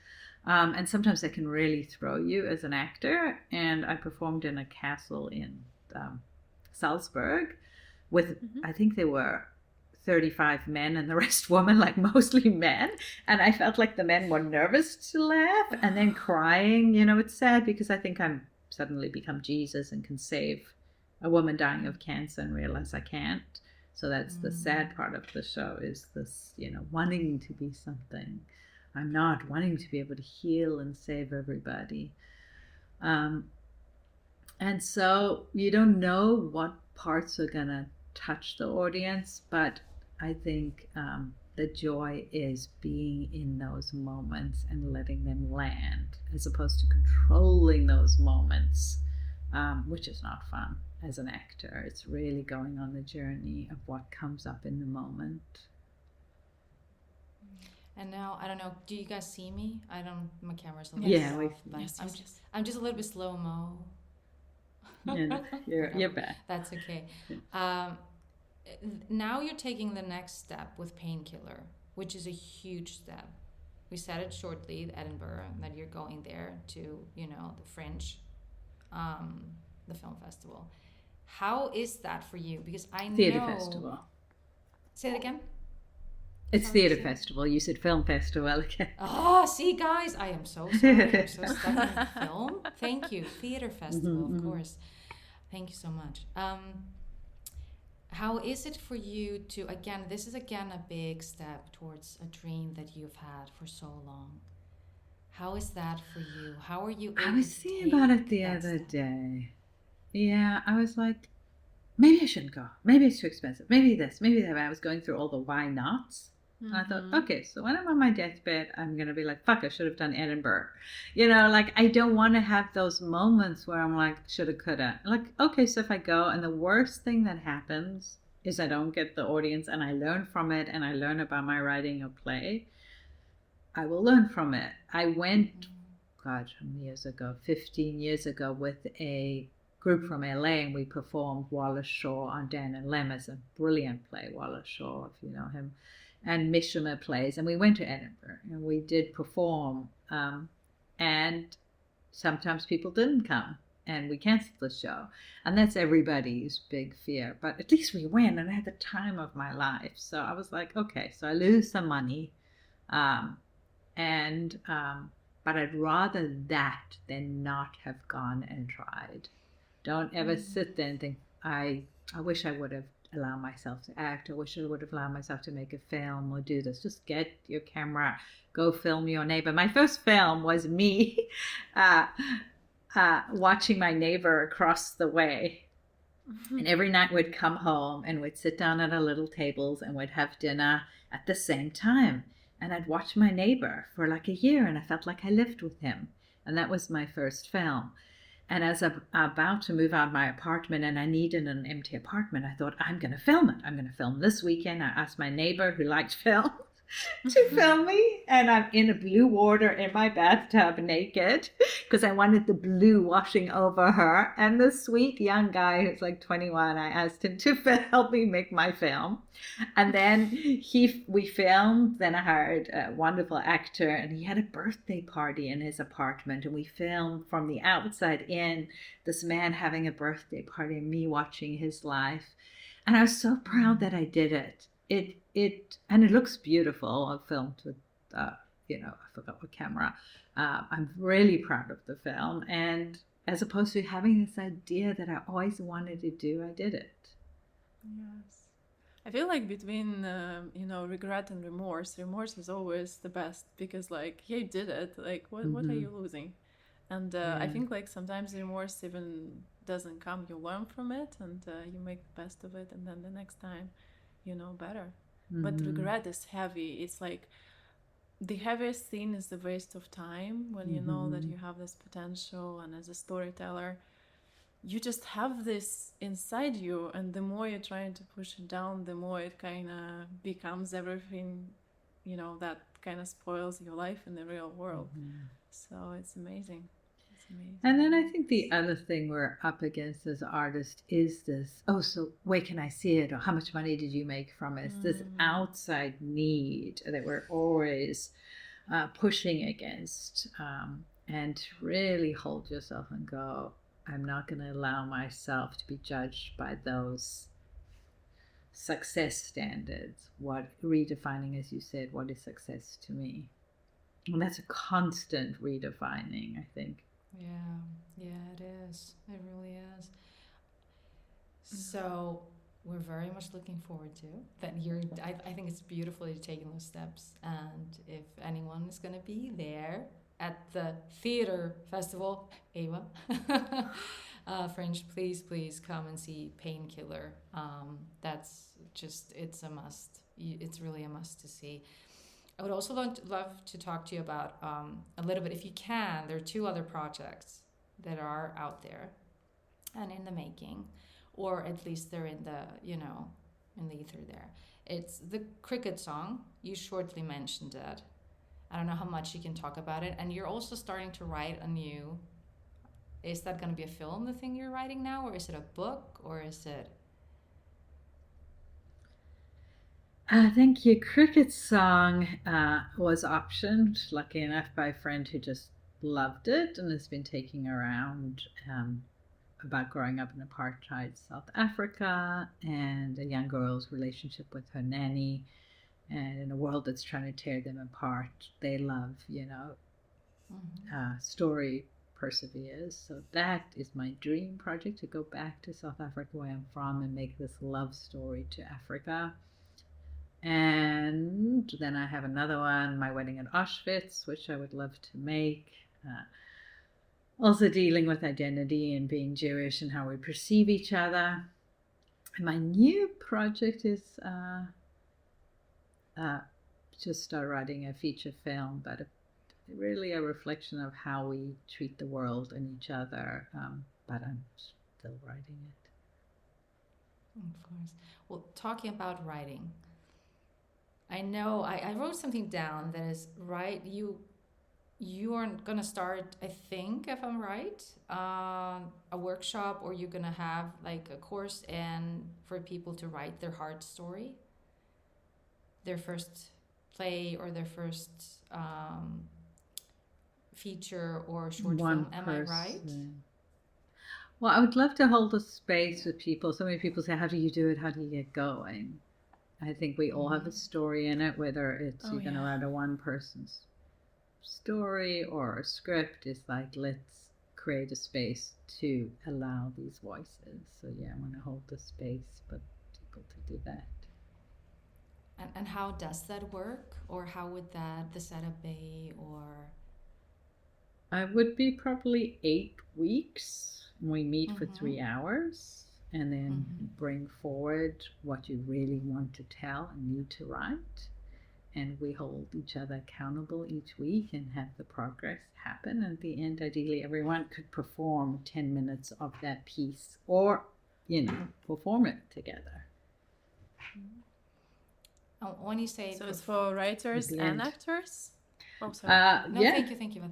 And sometimes they can really throw you as an actor. And I performed in a castle in Salzburg with, I think they were 35 men and the rest women, like mostly men. And I felt like the men were nervous to laugh and then crying. It's sad because I think I'm suddenly become Jesus and can save a woman dying of cancer and realize I can't. So that's the sad part of the show, is this, wanting to be something. I'm not, wanting to be able to heal and save everybody. And so you don't know what parts are going to touch the audience, but I think the joy is being in those moments and letting them land, as opposed to controlling those moments, which is not fun as an actor. It's really going on the journey of what comes up in the moment. And now, I don't know, do you guys see me? My camera's a little off, but yes, I'm just a little bit slow-mo. You're back. That's okay. Now you're taking the next step with Painkiller, which is a huge step. We said it shortly, Edinburgh, that you're going there to, the Fringe, the film festival. How is that for you? Because I know... Theatre festival. Say it again? It's theatre festival. You said film festival again. Oh, see, guys, I am so sorry. I'm so stuck in film. Thank you. Theatre festival, of course. Thank you so much. How is it for you to, again, this is again a big step towards a dream that you've had for so long. How is that for you? How are you able I was thinking about it the other day. Yeah, I was like, maybe I shouldn't go. Maybe it's too expensive. Maybe this, maybe that. I was going through all the why nots. And I thought, okay, so when I'm on my deathbed, I'm going to be like, fuck, I should have done Edinburgh. Like, I don't want to have those moments where I'm like, shoulda, coulda. Like, okay, so if I go, and the worst thing that happens is I don't get the audience, and I learn from it, and I learn about my writing a play, I will learn from it. I went, God, how many years ago? 15 years ago with a group from LA, and we performed Wallace Shaw on Dan and Lemmas, a brilliant play, Wallace Shaw, if you know him, and Mishima plays, and we went to Edinburgh and we did perform, and sometimes people didn't come and we canceled the show, and that's everybody's big fear, but at least we went, and I had the time of my life. So I was like, okay, so I lose some money, but I'd rather that than not have gone and tried. Don't ever sit there and think, I wish I would have allowed myself to act. I wish I would have allowed myself to make a film or do this. Just get your camera, go film your neighbor. My first film was me watching my neighbor across the way. And every night we'd come home and we'd sit down at our little tables and we'd have dinner at the same time. And I'd watch my neighbor for like a year, and I felt like I lived with him. And that was my first film. And as I'm about to move out of my apartment and I needed an empty apartment, I thought, I'm going to film it. I'm going to film this weekend. I asked my neighbor who liked film to film me. And I'm in a blue water in my bathtub naked because I wanted the blue washing over her. And the sweet young guy who's like 21, I asked him to help me make my film. And then we filmed. Then I hired a wonderful actor, and he had a birthday party in his apartment. And we filmed from the outside in, this man having a birthday party and me watching his life. And I was so proud that I did it. And it looks beautiful. I filmed with, I forgot what camera. I'm really proud of the film. And as opposed to having this idea that I always wanted to do, I did it. Yes. I feel like between, regret and remorse is always the best, because like, you did it. Like, what are you losing? And I think like sometimes remorse even doesn't come, you learn from it, and you make the best of it, and then the next time you know better. But regret is heavy. It's like the heaviest thing is the waste of time, when you know that you have this potential, and as a storyteller you just have this inside you, and the more you're trying to push it down, the more it kind of becomes everything, you know, that kind of spoils your life in the real world. So it's amazing. And then I think the other thing we're up against as artists is this, oh, so where can I see it? Or how much money did you make from it? This outside need that we're always pushing against. And really hold yourself and go, I'm not going to allow myself to be judged by those success standards. What redefining, as you said, what is success to me? And that's a constant redefining, I think. Yeah, it is. It really is. So we're very much looking forward to that. I think it's beautiful you're taking those steps. And if anyone is going to be there at the theater festival, Ava, Fringe, please come and see Painkiller. That's just, it's a must. It's really a must to see. I would also love to talk to you about a little bit, if you can. There are 2 other projects that are out there and in the making, or at least they're in the, you know, in the ether there. It's the cricket song. You shortly mentioned it. I don't know how much you can talk about it. And you're also starting to write a new. Is that going to be a film, the thing you're writing now, or is it a book, or is it? Thank you. Cricket song was optioned, lucky enough, by a friend who just loved it and has been taking around about growing up in apartheid South Africa and a young girl's relationship with her nanny. And in a world that's trying to tear them apart, they love, you know, story perseveres. So that is my dream project, to go back to South Africa, where I'm from, and make this love story to Africa. And then I have another one, My Wedding at Auschwitz, which I would love to make. Also dealing with identity and being Jewish and how we perceive each other. And my new project is just start writing a feature film, but really a reflection of how we treat the world and each other. But I'm still writing it. Of course. Well, talking about writing, I know I wrote something down that is right. You are gonna start, I think, if I'm right, a workshop, or you're gonna have like a course and for people to write their heart story, their first play or their first feature or short film. Am I right? Well, I would love to hold a space with people. So many people say, how do you do it? How do you get going? I think we all have a story in it, whether it's you're going to write a one person's story or a script. It's like, let's create a space to allow these voices. So I want to hold the space for people to do that. And how does that work? Or how would the setup be? Or I would be probably 8 weeks. We meet for 3 hours. And then bring forward what you really want to tell and need to write. And we hold each other accountable each week and have the progress happen. And at the end, ideally, everyone could perform 10 minutes of that piece, or, perform it together. When you say... So it's for writers and actors? Oh, sorry. Thank you.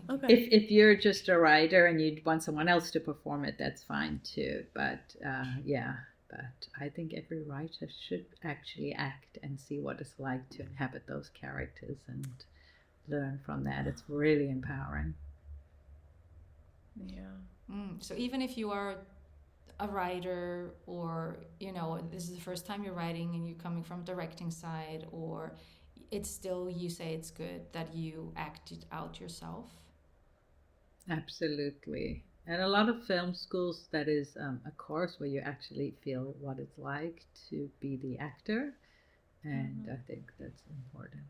Okay. If you're just a writer and you'd want someone else to perform it, that's fine too. But but I think every writer should actually act and see what it's like to inhabit those characters and learn from that. It's really empowering. Yeah. So even if you are a writer, or this is the first time you're writing and you're coming from directing side, or it's still, you say it's good that you act it out yourself? Absolutely. And a lot of film schools, that is a course where you actually feel what it's like to be the actor. And I think that's important.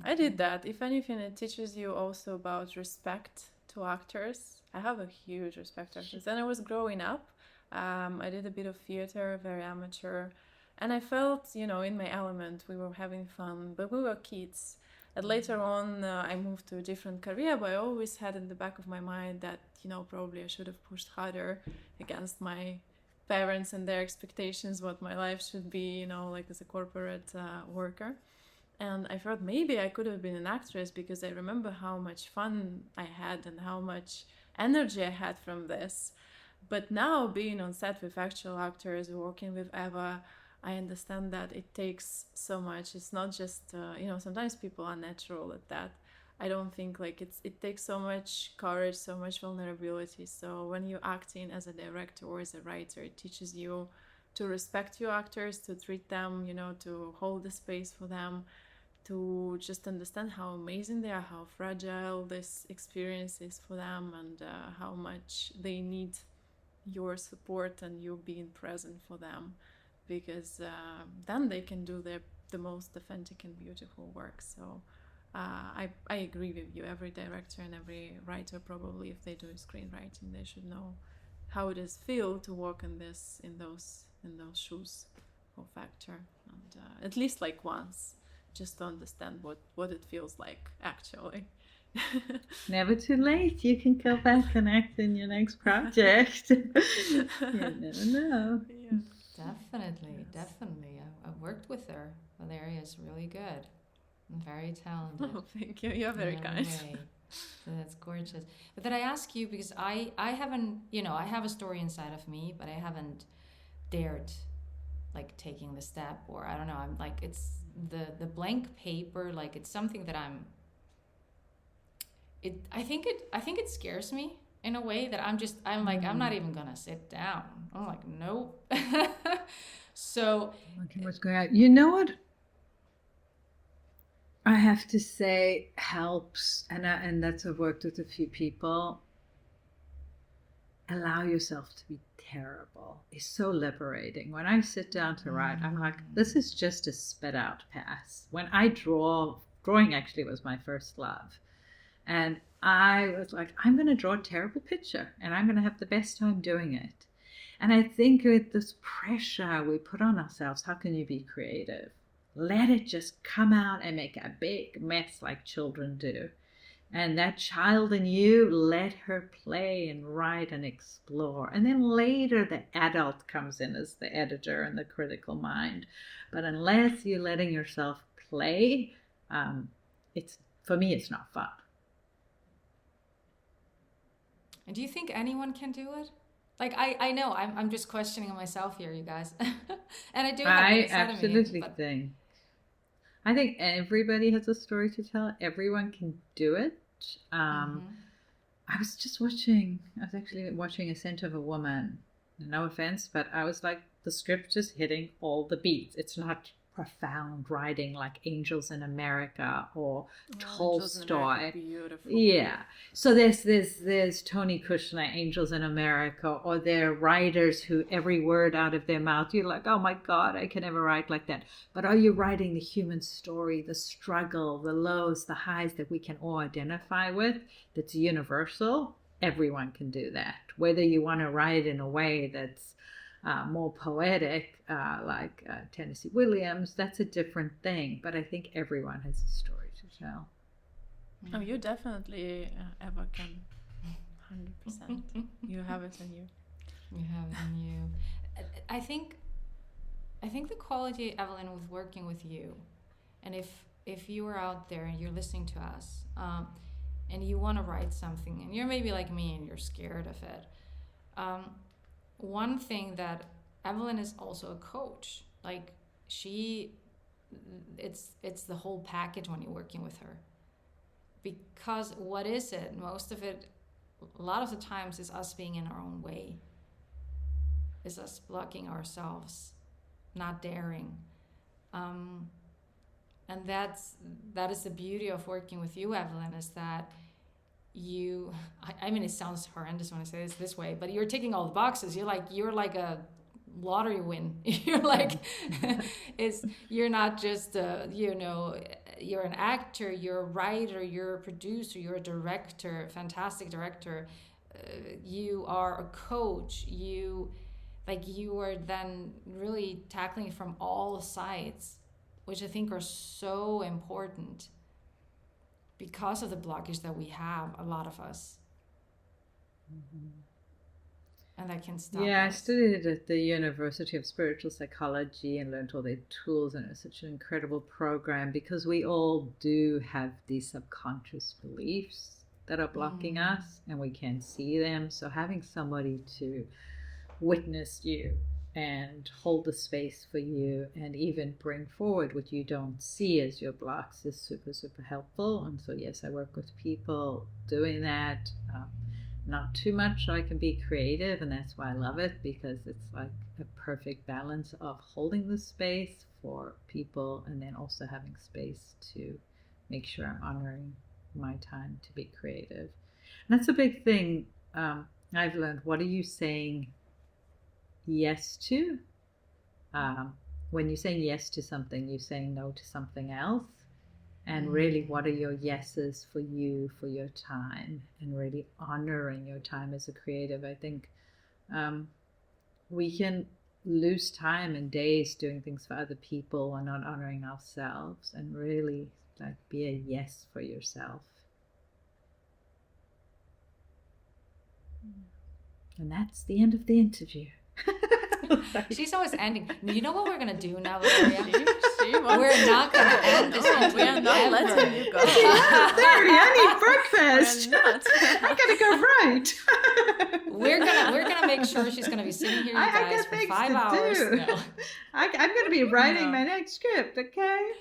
I did that. If anything, it teaches you also about respect to actors. I have a huge respect to actors. When I was growing up, I did a bit of theater, very amateur, and I felt, in my element. We were having fun, but we were kids. And later on, I moved to a different career, but I always had in the back of my mind that, probably I should have pushed harder against my parents and their expectations, what my life should be, like as a corporate worker. And I thought maybe I could have been an actress, because I remember how much fun I had and how much energy I had from this. But now, being on set with actual actors, working with Eva, I understand that it takes so much. It's not just, sometimes people are natural at that. I don't think it takes so much courage, so much vulnerability. So when you're acting as a director or as a writer, it teaches you to respect your actors, to treat them, to hold the space for them, to just understand how amazing they are, how fragile this experience is for them, and how much they need your support and you being present for them, because then they can do the most authentic and beautiful work. So I agree with you. Every director and every writer, probably, if they do screenwriting, they should know how it is feel to walk in those shoes of actor, and at least once, just to understand what it feels like actually. Never too late. You can go back and act in your next project. You never know. Yeah. Definitely. I've worked with her. Valeria is really good and very talented. Oh, thank you. You're very kind. So that's gorgeous. But then I ask you, because I haven't, I have a story inside of me, but I haven't dared taking the step, or I don't know, I'm it's the blank paper, it's something that I think it scares me in a way that I'm not even gonna sit down. I'm like, nope. So okay, what's going on? You know what I have to say helps, and that's, I've worked with a few people. Allow yourself to be terrible is so liberating. When I sit down to write, I'm like, this is just a spit out pass. When I drawing actually was my first love. And I was like, I'm going to draw a terrible picture and I'm going to have the best time doing it. And I think with this pressure we put on ourselves, how can you be creative? Let it just come out and make a big mess like children do. And that child in you, let her play and write and explore. And then later the adult comes in as the editor and the critical mind. But unless you're letting yourself play, for me, it's not fun. And do you think anyone can do it? I know, I'm just questioning myself here, you guys. And I do have I it absolutely but... think. I think everybody has a story to tell. Everyone can do it. I was actually watching A Scent of a Woman. No offense, but I was like, the script is hitting all the beats. It's not profound writing like Angels in America or Tolstoy. Beautiful. Yeah. So there's Tony Kushner, Angels in America, or they're writers who every word out of their mouth, you're like, oh my God, I can never write like that. But are you writing the human story, the struggle, the lows, the highs that we can all identify with, that's universal? Everyone can do that. Whether you want to write in a way that's more poetic, like Tennessee Williams, that's a different thing. But I think everyone has a story to tell. Oh, you definitely Eva can, 100%. You have it in you. You have it in you. I think the quality, Evelyne, with working with you, and if you are out there and you're listening to us, and you want to write something, and you're maybe like me and you're scared of it. One thing that Evelyne is also a coach. It's the whole package when you're working with her. Because what is it? Most of it, a lot of the times, is us being in our own way. Is us blocking ourselves, not daring. And that is the beauty of working with you, Evelyne, is that I mean, it sounds horrendous when I say this way, but you're ticking all the boxes. You're like a lottery win. You're like, you're not just, you're an actor, you're a writer, you're a producer, you're a director, fantastic director. You are a coach. You are then really tackling from all sides, which I think are so important because of the blockage that we have, a lot of us. And that can stop Yeah, I us. studied at the University of Spiritual Psychology and learned all their tools, and it's such an incredible program because we all do have these subconscious beliefs that are blocking us, and we can see them. So having somebody to witness you and hold the space for you and even bring forward what you don't see as your blocks is super, super helpful. And so yes, I work with people doing that. Not too much so I can be creative, and that's why I love it, because it's like a perfect balance of holding the space for people and then also having space to make sure I'm honoring my time to be creative. And that's a big thing I've learned. What are you saying yes to? When you're saying yes to something, you're saying no to something else. And really, what are your yeses for you, for your time, and really honoring your time as a creative? I think we can lose time and days doing things for other people and not honoring ourselves, and really like be a yes for yourself. And that's the end of the interview. She's always ending. You know what we're gonna do now, Valeria? We're not gonna end this interview. We are not letting you go. I need breakfast. I gotta go right. We're gonna make sure she's gonna be sitting here, you guys, for 5 hours. No. I'm gonna be writing my next script. Okay.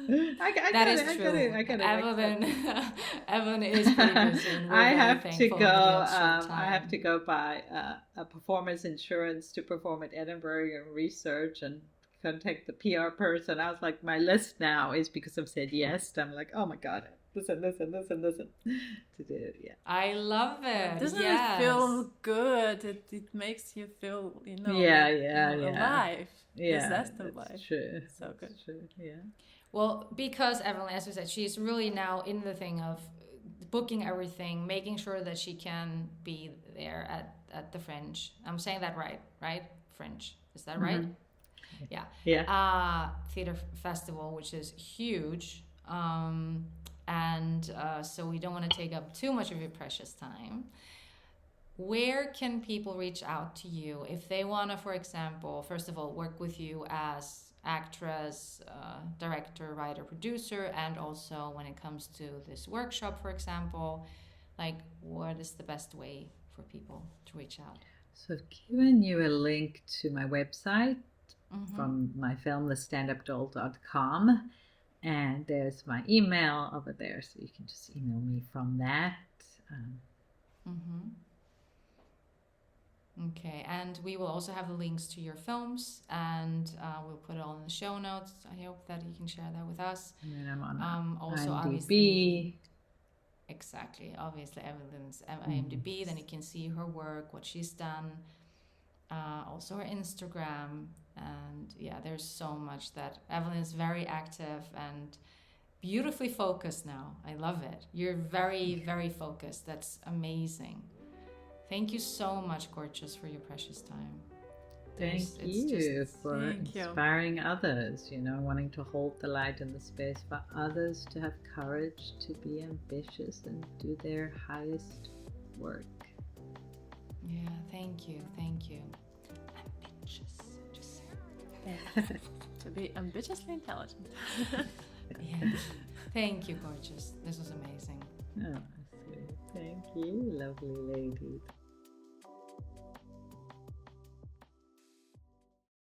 That is true. Evelyne is pretty busy. I have to go. I have to go buy a performance insurance to perform at Edinburgh and research and contact the PR person. I was like, my list now is because I've said yes. I'm like, oh my god, listen to do it. Yeah. I love it. Doesn't it feel good? It makes you feel, alive. Yeah, that's the life. True. So good. That's true. Yeah. Well, because Evelyne, as we said, she's really now in the thing of booking everything, making sure that she can be there at the Fringe. I'm saying that right? Fringe. Is that right? Yeah. Yeah. Theater festival, which is huge. So we don't want to take up too much of your precious time. Where can people reach out to you if they want to, for example, first of all, work with you as actress, director, writer, producer, and also when it comes to this workshop, for example, like what is the best way for people to reach out? So I've given you a link to my website from my film, thestandupdoll.com, and there's my email over there, so you can just email me from that. Okay, and we will also have the links to your films, and we'll put it all in the show notes. I hope that you can share that with us. And then I'm on also IMDb. Obviously, exactly. Obviously, Evelyne's IMDb. Then you can see her work, what she's done. Also her Instagram, and yeah, there's so much that Evelyne is very active and beautifully focused now. I love it. You're very, very focused. That's amazing. Thank you so much, Gorgeous, for your precious time. Thank you for inspiring others, wanting to hold the light in the space for others to have courage to be ambitious and do their highest work. Yeah, thank you. Ambitious, just say. To be ambitiously intelligent. Yeah. Thank you, Gorgeous. This was amazing. Oh, sweet. Thank you, lovely lady.